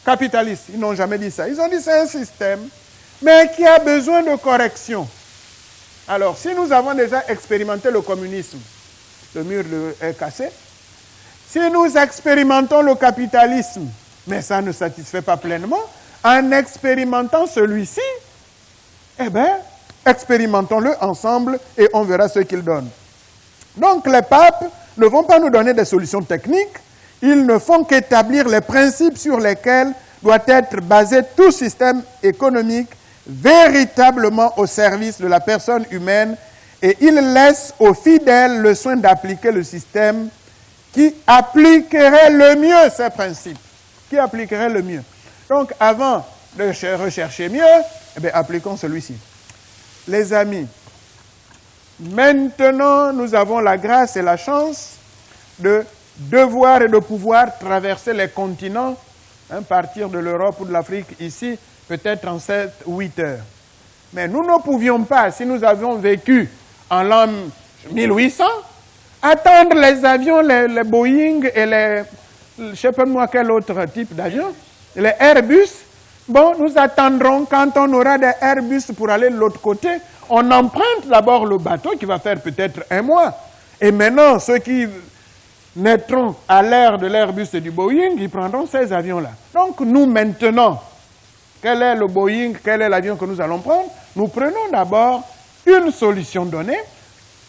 capitalistes ». Ils n'ont jamais dit ça. Ils ont dit « c'est un système, mais qui a besoin de correction ». Alors, si nous avons déjà expérimenté le communisme, le mur est cassé. Si nous expérimentons le capitalisme, mais ça ne satisfait pas pleinement, en expérimentant celui-ci, eh bien, expérimentons-le ensemble et on verra ce qu'il donne. Donc, les papes ne vont pas nous donner des solutions techniques, ils ne font qu'établir les principes sur lesquels doit être basé tout système économique véritablement au service de la personne humaine et ils laissent aux fidèles le soin d'appliquer le système qui appliquerait le mieux ces principes. Qui appliquerait le mieux. Donc, avant de rechercher mieux, eh bien, appliquons celui-ci. Les amis, maintenant, nous avons la grâce et la chance de devoir et de pouvoir traverser les continents, partir de l'Europe ou de l'Afrique ici, peut-être en 7 ou 8 heures. Mais nous ne pouvions pas, si nous avions vécu en l'an 1800, attendre les avions, les Boeing et les, je ne sais pas moi quel autre type d'avion, les Airbus. Bon, nous attendrons quand on aura des Airbus pour aller de l'autre côté. On emprunte d'abord le bateau qui va faire peut-être 1 mois. Et maintenant, ceux qui naîtront à l'ère de l'Airbus et du Boeing, ils prendront ces avions-là. Donc nous maintenant, quel est le Boeing, quel est l'avion que nous allons prendre? Nous prenons d'abord une solution donnée.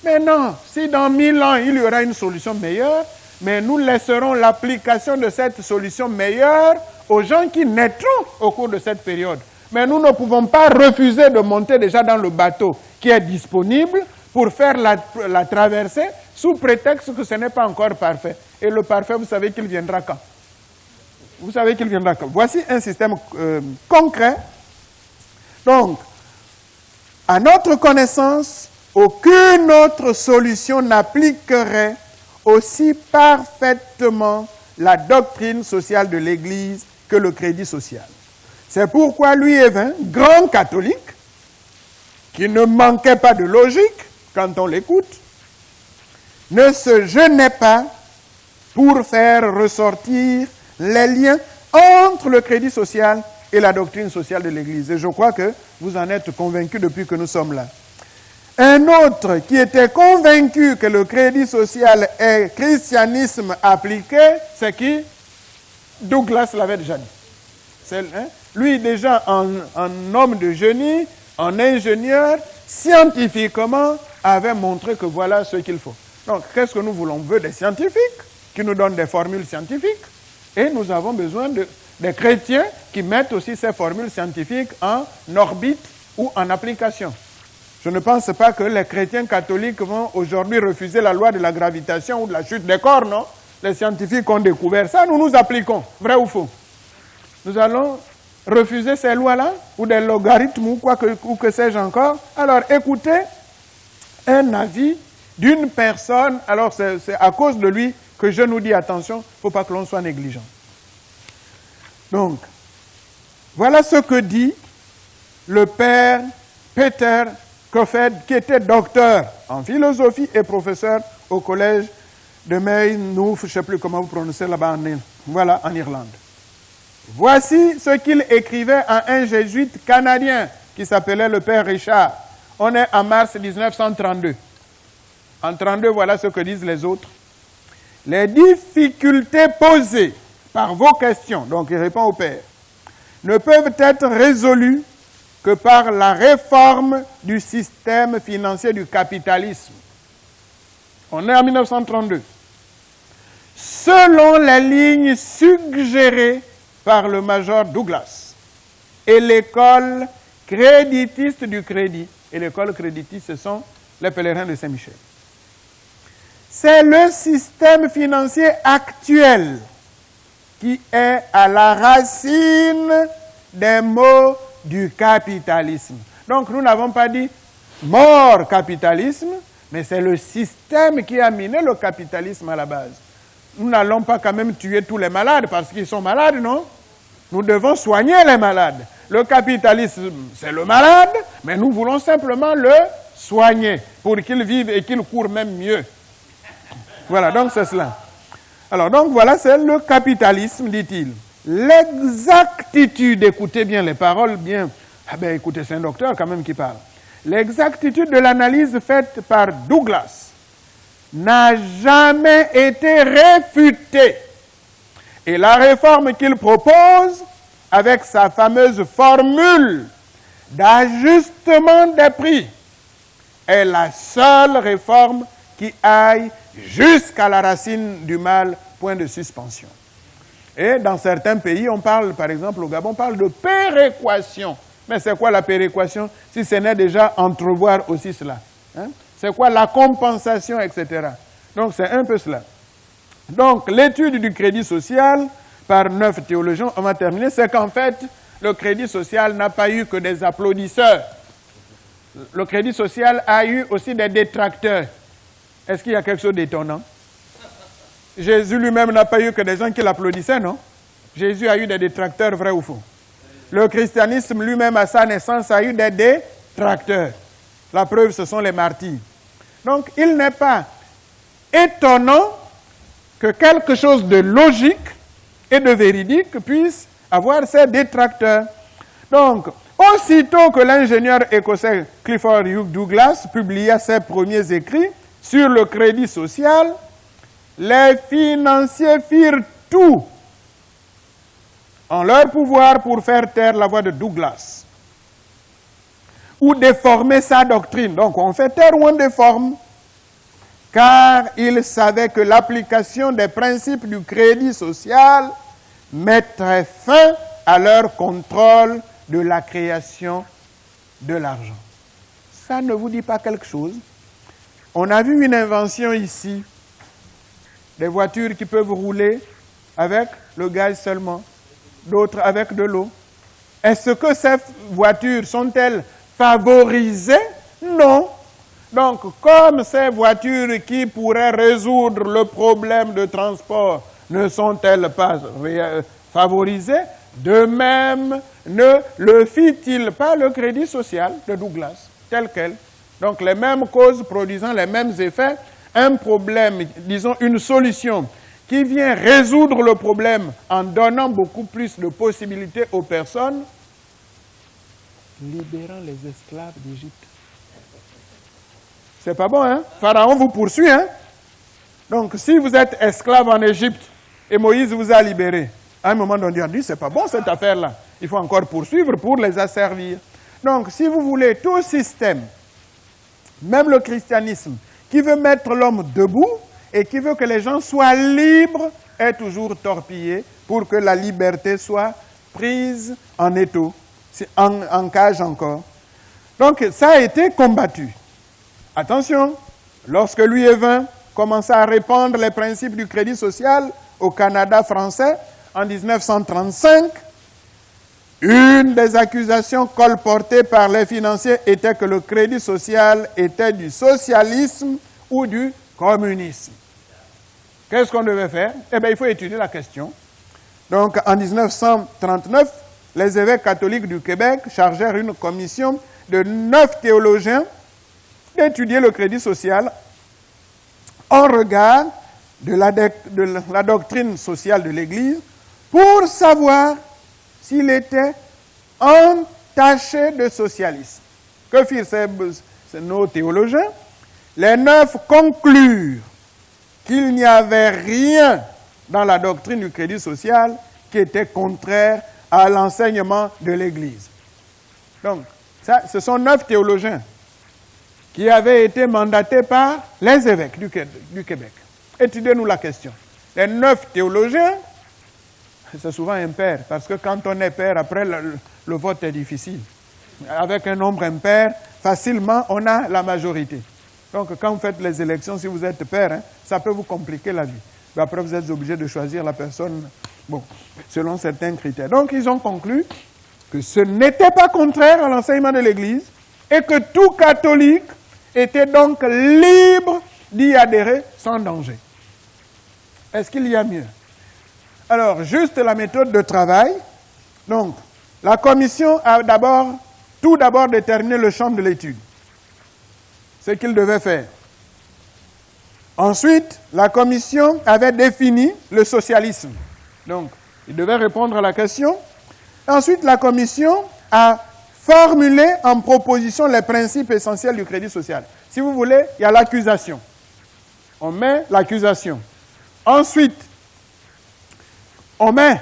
Maintenant, si dans 1000 ans, il y aura une solution meilleure, mais nous laisserons l'application de cette solution meilleure aux gens qui naîtront au cours de cette période. Mais nous ne pouvons pas refuser de monter déjà dans le bateau qui est disponible pour faire la traversée sous prétexte que ce n'est pas encore parfait. Et le parfait, vous savez qu'il viendra quand? Vous savez qu'il viendra quand? Voici un système concret. Donc, à notre connaissance, aucune autre solution n'appliquerait aussi parfaitement la doctrine sociale de l'Église que le crédit social. C'est pourquoi Louis Évin, grand catholique, qui ne manquait pas de logique quand on l'écoute, ne se gênait pas pour faire ressortir les liens entre le crédit social et la doctrine sociale de l'Église. Et je crois que vous en êtes convaincus depuis que nous sommes là. Un autre qui était convaincu que le crédit social est christianisme appliqué, c'est qui? Douglas l'avait déjà dit. Lui, déjà, en homme de génie, en ingénieur, scientifiquement, avait montré que voilà ce qu'il faut. Donc, qu'est-ce que nous voulons? On veut des scientifiques qui nous donnent des formules scientifiques. Et nous avons besoin des chrétiens qui mettent aussi ces formules scientifiques en orbite ou en application. Je ne pense pas que les chrétiens catholiques vont aujourd'hui refuser la loi de la gravitation ou de la chute des corps, non? Les scientifiques ont découvert ça, nous appliquons. Vrai ou faux? Nous allons refuser ces lois-là, ou des logarithmes, ou que sais-je encore. Alors, écoutez un avis d'une personne, alors c'est à cause de lui que je nous dis attention, il ne faut pas que l'on soit négligent. Donc, voilà ce que dit le père Peter Kofed, qui était docteur en philosophie et professeur au collège de Maynooth, je ne sais plus comment vous prononcez là-bas, en Irlande. Voici ce qu'il écrivait à un jésuite canadien qui s'appelait le père Richard. On est en mars 1932. En 1932, voilà ce que disent les autres. Les difficultés posées par vos questions, donc il répond au père, ne peuvent être résolues que par la réforme du système financier du capitalisme. On est en 1932. Selon les lignes suggérées par le major Douglas et l'école créditiste du crédit. Et l'école créditiste, ce sont les pèlerins de Saint-Michel. C'est le système financier actuel qui est à la racine des maux du capitalisme. Donc nous n'avons pas dit mort capitalisme, mais c'est le système qui a miné le capitalisme à la base. Nous n'allons pas quand même tuer tous les malades parce qu'ils sont malades, non? Nous devons soigner les malades. Le capitalisme, c'est le malade, mais nous voulons simplement le soigner pour qu'il vive et qu'il court même mieux. Voilà, donc c'est cela. Alors, donc voilà, c'est le capitalisme, dit-il. L'exactitude, écoutez bien les paroles, bien. Ah ben écoutez, c'est un docteur quand même qui parle. L'exactitude de l'analyse faite par Douglas n'a jamais été réfutée. Et la réforme qu'il propose, avec sa fameuse formule d'ajustement des prix, est la seule réforme qui aille jusqu'à la racine du mal, point de suspension. Et dans certains pays, on parle, par exemple au Gabon, on parle de péréquation. Mais c'est quoi la péréquation, si ce n'est déjà entrevoir aussi cela, hein? C'est quoi la compensation, etc. Donc c'est un peu cela. Donc l'étude du crédit social, par 9 théologiens, on va terminer, c'est qu'en fait, le crédit social n'a pas eu que des applaudisseurs. Le crédit social a eu aussi des détracteurs. Est-ce qu'il y a quelque chose d'étonnant? Jésus lui-même n'a pas eu que des gens qui l'applaudissaient, non? Jésus a eu des détracteurs, vrai ou faux? Le christianisme lui-même, à sa naissance, a eu des détracteurs. La preuve, ce sont les martyrs. Donc, il n'est pas étonnant que quelque chose de logique et de véridique puisse avoir ses détracteurs. Donc, aussitôt que l'ingénieur écossais Clifford Hugh Douglas publia ses premiers écrits sur le crédit social, les financiers firent tout en leur pouvoir pour faire taire la voix de Douglas ou déformer sa doctrine. Donc on fait taire ou on déforme, car ils savaient que l'application des principes du crédit social mettrait fin à leur contrôle de la création de l'argent. Ça ne vous dit pas quelque chose? On a vu une invention ici, des voitures qui peuvent rouler avec le gaz seulement, d'autres avec de l'eau. Est-ce que ces voitures sont-elles favorisées? Non. Donc, comme ces voitures qui pourraient résoudre le problème de transport ne sont-elles pas favorisées, de même ne le fit-il pas le crédit social de Douglas, tel quel. Donc, les mêmes causes produisant les mêmes effets, un problème, disons une solution, qui vient résoudre le problème en donnant beaucoup plus de possibilités aux personnes, libérant les esclaves d'Égypte. C'est pas bon, hein? Pharaon vous poursuit, hein? Donc, si vous êtes esclave en Égypte et Moïse vous a libéré, à un moment donné, on dit, c'est pas bon cette affaire-là. Il faut encore poursuivre pour les asservir. Donc, si vous voulez, tout système, même le christianisme, qui veut mettre l'homme debout et qui veut que les gens soient libres, est toujours torpillé pour que la liberté soit prise en étau, en cage encore. Donc, ça a été combattu. Attention, lorsque Louis Evin commença à répandre les principes du crédit social au Canada français en 1935, une des accusations colportées par les financiers était que le crédit social était du socialisme ou du communisme. Qu'est-ce qu'on devait faire? Eh bien, il faut étudier la question. Donc, en 1939, les évêques catholiques du Québec chargèrent une commission de 9 théologiens d'étudier le crédit social en regard de la doctrine sociale de l'Église pour savoir s'il était entaché de socialisme. Que firent nos théologiens? Les 9 conclurent qu'il n'y avait rien dans la doctrine du crédit social qui était contraire à l'enseignement de l'Église. Donc, ça, ce sont 9 théologiens qui avaient été mandatés par les évêques du Québec. Étudiez-nous la question. Les 9 théologiens, c'est souvent impair, parce que quand on est pair, après, le vote est difficile. Avec un nombre impair, facilement, on a la majorité. Donc, quand vous faites les élections, si vous êtes pair, hein, ça peut vous compliquer la vie. Mais après, vous êtes obligé de choisir la personne, bon, selon certains critères. Donc, ils ont conclu que ce n'était pas contraire à l'enseignement de l'Église et que tout catholique était donc libre d'y adhérer sans danger. Est-ce qu'il y a mieux? Alors, juste la méthode de travail. Donc, la commission a tout d'abord déterminé le champ de l'étude, ce qu'il devait faire. Ensuite, la commission avait défini le socialisme. Donc, il devait répondre à la question. Ensuite, la commission a formulé en proposition les principes essentiels du crédit social. Si vous voulez, il y a l'accusation. On met l'accusation. Ensuite, on met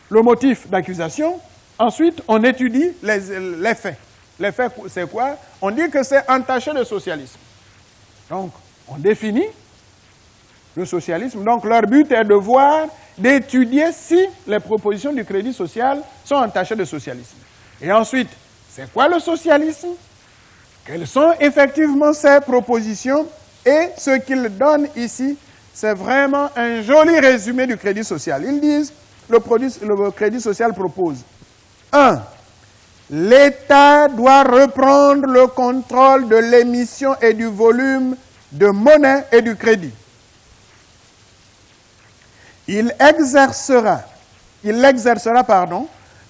le motif d'accusation. Ensuite, on étudie les faits. Les faits, c'est quoi? On dit que c'est entaché de socialisme. Donc, on définit le socialisme. Donc, leur but est de voir, d'étudier si les propositions du crédit social sont entachées de socialisme. Et ensuite, c'est quoi le socialisme? Quelles sont effectivement ces propositions? Et ce qu'ils donnent ici, c'est vraiment un joli résumé du crédit social. Ils disent, le crédit social propose 1. L'État doit reprendre le contrôle de l'émission et du volume de monnaie et du crédit. Il l'exercera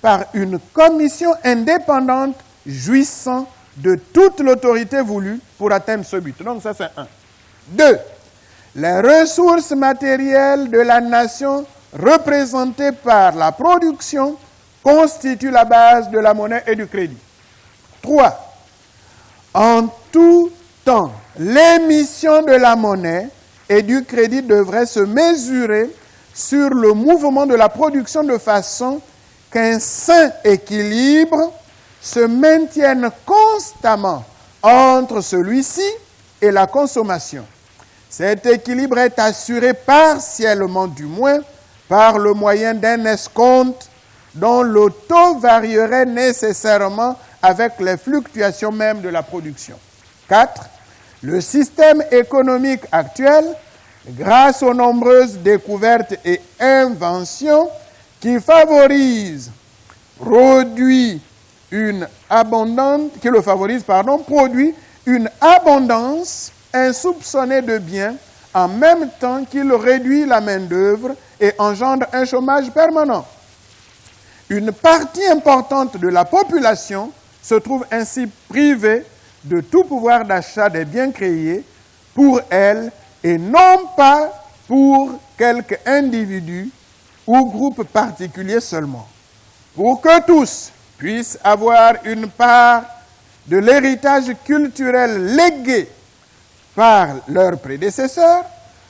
par une commission indépendante jouissant de toute l'autorité voulue pour atteindre ce but. Donc ça c'est 1. 2. Les ressources matérielles de la nation représentées par la production constituent la base de la monnaie et du crédit. 3. En tout temps, l'émission de la monnaie et du crédit devrait se mesurer sur le mouvement de la production de façon qu'un sain équilibre se maintienne constamment entre celui-ci et la consommation. Cet équilibre est assuré partiellement du moins par le moyen d'un escompte dont le taux varierait nécessairement avec les fluctuations même de la production. 4. Le système économique actuel, grâce aux nombreuses découvertes et inventions qui favorisent, produit une abondance insoupçonnée de biens en même temps qu'il réduit la main-d'œuvre et engendre un chômage permanent. Une partie importante de la population se trouve ainsi privée de tout pouvoir d'achat des biens créés pour elle et non pas pour quelques individus ou groupes particuliers seulement. Pour que tous puissent avoir une part de l'héritage culturel légué par leurs prédécesseurs,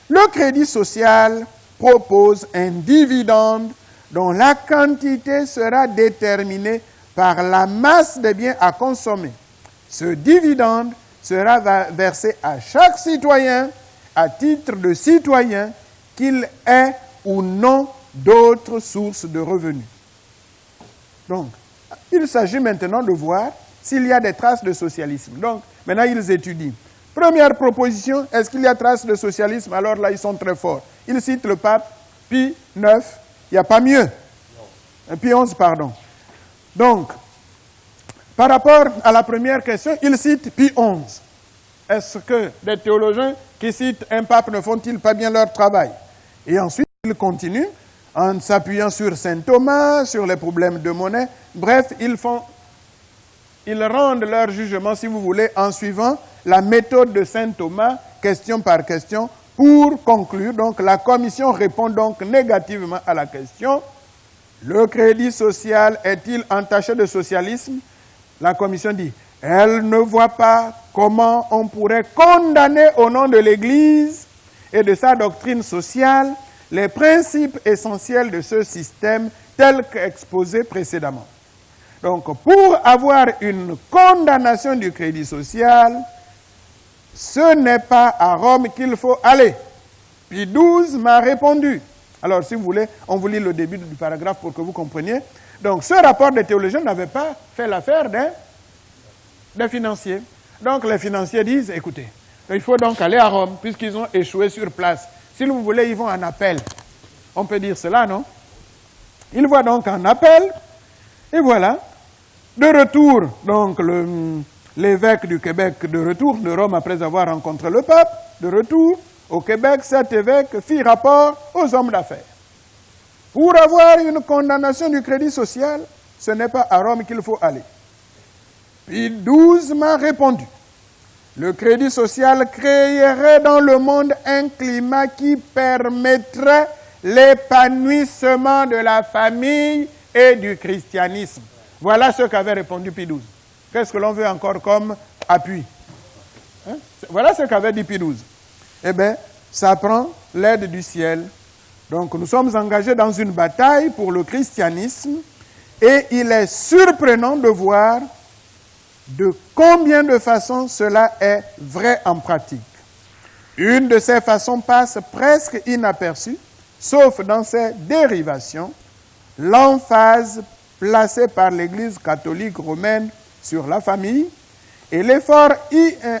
le crédit social propose un dividende dont la quantité sera déterminée par la masse des biens à consommer. Ce dividende sera versé à chaque citoyen à titre de citoyen qu'il ait ou non d'autres sources de revenus. Donc, il s'agit maintenant de voir s'il y a des traces de socialisme. Donc, maintenant, ils étudient. Première proposition, est-ce qu'il y a traces de socialisme? Alors là, ils sont très forts. Ils citent le pape Pie IX, il n'y a pas mieux. Pie XI, pardon. Donc, par rapport à la première question, ils citent Pie XI. Est-ce que des théologiens qui citent un pape ne font-ils pas bien leur travail? Et ensuite, ils continuent en s'appuyant sur saint Thomas, sur les problèmes de monnaie. Bref, ils rendent leur jugement, si vous voulez, en suivant la méthode de saint Thomas, question par question, pour conclure. Donc, la commission répond donc négativement à la question. Le crédit social est-il entaché de socialisme? La commission dit, elle ne voit pas comment on pourrait condamner au nom de l'Église et de sa doctrine sociale les principes essentiels de ce système tels qu'exposés précédemment. Donc, pour avoir une condamnation du crédit social, ce n'est pas à Rome qu'il faut aller. Pie XII m'a répondu. Alors, si vous voulez, on vous lit le début du paragraphe pour que vous compreniez. Donc, ce rapport des théologiens n'avait pas fait l'affaire des financiers. Donc, les financiers disent, écoutez, il faut donc aller à Rome, puisqu'ils ont échoué sur place. Si vous voulez, ils vont en appel. On peut dire cela, non? Ils vont donc en appel, et voilà. De retour, donc, l'évêque du Québec, de retour de Rome, après avoir rencontré le pape, de retour au Québec, cet évêque fit rapport aux hommes d'affaires. Pour avoir une condamnation du crédit social, ce n'est pas à Rome qu'il faut aller. Pie XII m'a répondu. Le crédit social créerait dans le monde un climat qui permettrait l'épanouissement de la famille et du christianisme. Voilà ce qu'avait répondu Pie XII. Qu'est-ce que l'on veut encore comme appui? Voilà ce qu'avait dit Pie XII. Eh bien, ça prend l'aide du ciel. Donc, nous sommes engagés dans une bataille pour le christianisme et il est surprenant de voir de combien de façons cela est vrai en pratique. Une de ces façons passe presque inaperçue, sauf dans ses dérivations, l'emphase placée par l'Église catholique romaine sur la famille et l'effort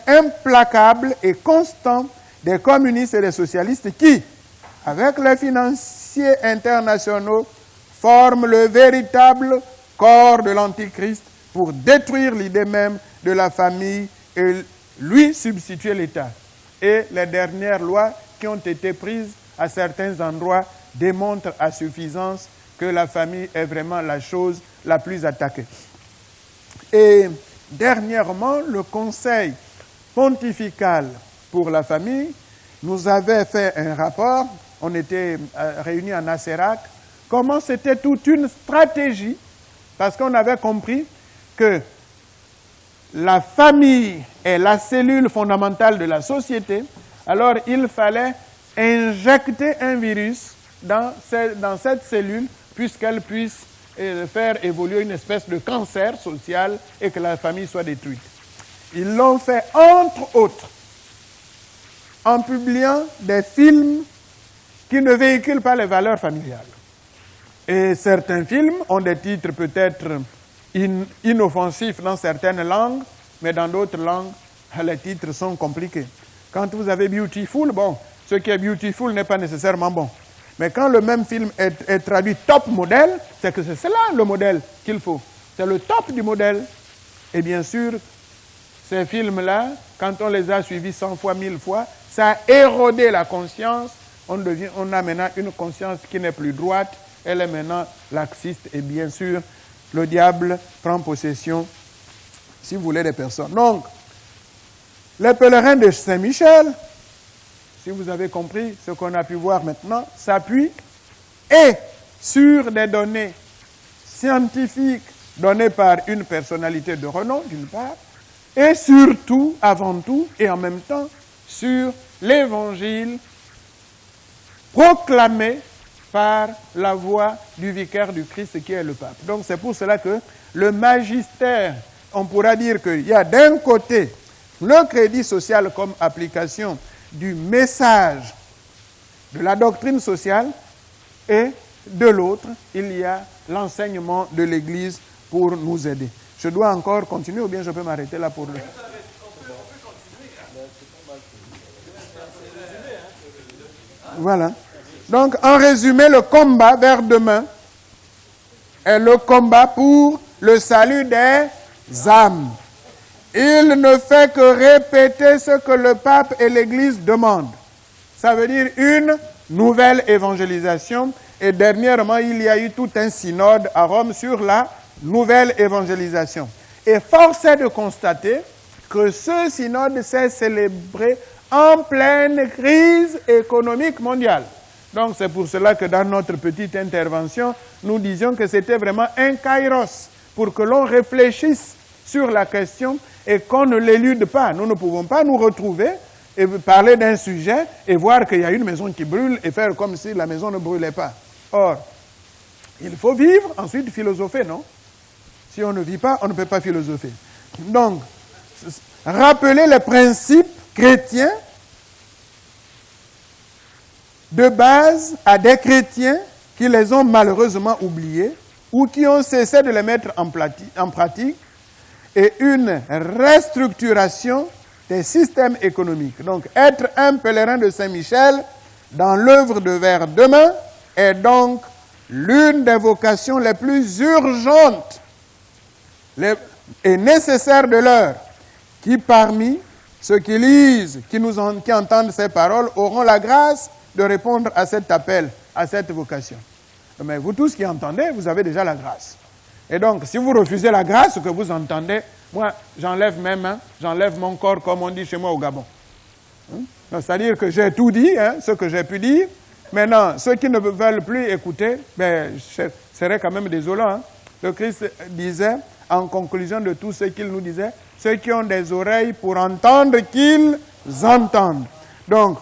implacable et constant des communistes et des socialistes qui, avec les financiers internationaux, forment le véritable corps de l'Antichrist pour détruire l'idée même de la famille et lui substituer l'État. Et les dernières lois qui ont été prises à certains endroits démontrent à suffisance que la famille est vraiment la chose la plus attaquée. Et dernièrement, le Conseil pontifical pour la famille nous avait fait un rapport, on était réunis à Nassérac, comment c'était toute une stratégie, parce qu'on avait compris que la famille est la cellule fondamentale de la société, alors il fallait injecter un virus dans cette cellule puisqu'elle puisse faire évoluer une espèce de cancer social et que la famille soit détruite. Ils l'ont fait entre autres en publiant des films qui ne véhiculent pas les valeurs familiales. Et certains films ont des titres peut-être inoffensifs dans certaines langues, mais dans d'autres langues, les titres sont compliqués. Quand vous avez Beautiful, bon, ce qui est Beautiful n'est pas nécessairement bon. Mais quand le même film est traduit top modèle, c'est que c'est cela le modèle qu'il faut. C'est le top du modèle. Et bien sûr, ces films-là, quand on les a suivis 100 fois, 1000 fois, ça a érodé la conscience. On a maintenant une conscience qui n'est plus droite. Elle est maintenant laxiste. Et bien sûr, le diable prend possession, si vous voulez, des personnes. Donc, les pèlerins de Saint-Michel si vous avez compris ce qu'on a pu voir maintenant, s'appuie et sur des données scientifiques données par une personnalité de renom, d'une part, et surtout, avant tout, et en même temps, sur l'évangile proclamé par la voix du vicaire du Christ qui est le pape. Donc c'est pour cela que le magistère, on pourra dire qu'il y a d'un côté le crédit social comme application du message de la doctrine sociale et de l'autre, il y a l'enseignement de l'Église pour nous aider. Je dois encore continuer ou bien je peux m'arrêter là pour le... Voilà. Donc, en résumé, le combat vers demain est le combat pour le salut des âmes. Il ne fait que répéter ce que le pape et l'Église demandent. Ça veut dire une nouvelle évangélisation. Et dernièrement, il y a eu tout un synode à Rome sur la nouvelle évangélisation. Et force est de constater que ce synode s'est célébré en pleine crise économique mondiale. Donc c'est pour cela que dans notre petite intervention, nous disions que c'était vraiment un kairos pour que l'on réfléchisse sur la question et qu'on ne l'élude pas. Nous ne pouvons pas nous retrouver et parler d'un sujet et voir qu'il y a une maison qui brûle et faire comme si la maison ne brûlait pas. Or, il faut vivre, ensuite philosopher, non? Si on ne vit pas, on ne peut pas philosopher. Donc, rappeler les principes chrétiens de base à des chrétiens qui les ont malheureusement oubliés ou qui ont cessé de les mettre en pratique et une restructuration des systèmes économiques. Donc, être un pèlerin de Saint-Michel dans l'œuvre de vers demain est donc l'une des vocations les plus urgentes et nécessaires de l'heure, qui parmi ceux qui lisent, qui entendent ces paroles, auront la grâce de répondre à cet appel, à cette vocation. Mais vous tous qui entendez, vous avez déjà la grâce. Et donc, si vous refusez la grâce que vous entendez, moi, j'enlève mes mains, j'enlève mon corps, comme on dit chez moi au Gabon. C'est-à-dire que j'ai tout dit, ce que j'ai pu dire. Maintenant, ceux qui ne veulent plus écouter, je serais quand même désolant. Le Christ disait, en conclusion de tout ce qu'il nous disait, ceux qui ont des oreilles pour entendre, qu'ils entendent. Donc,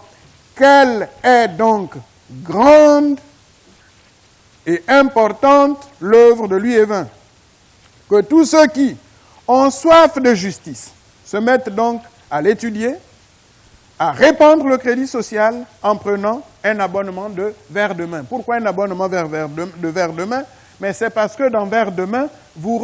quelle est donc grande et importante l'œuvre de Louis Évin? Que tous ceux qui ont soif de justice se mettent donc à l'étudier, à répandre le crédit social en prenant un abonnement de Vers demain. Pourquoi un abonnement de Vers demain? Mais c'est parce que dans Vers demain, vous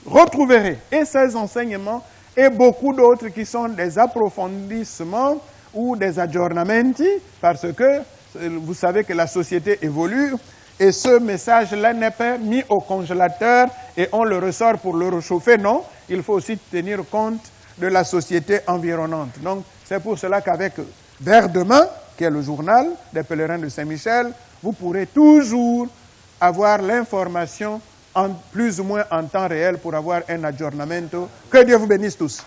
retrouverez et ces enseignements et beaucoup d'autres qui sont des approfondissements ou des aggiornamenti, parce que vous savez que la société évolue et ce message-là n'est pas mis au congélateur et on le ressort pour le réchauffer. Non, il faut aussi tenir compte de la société environnante. Donc, c'est pour cela qu'avec Vers demain, qui est le journal des pèlerins de Saint-Michel, vous pourrez toujours avoir l'information plus ou moins en temps réel pour avoir un aggiornamento. Que Dieu vous bénisse tous.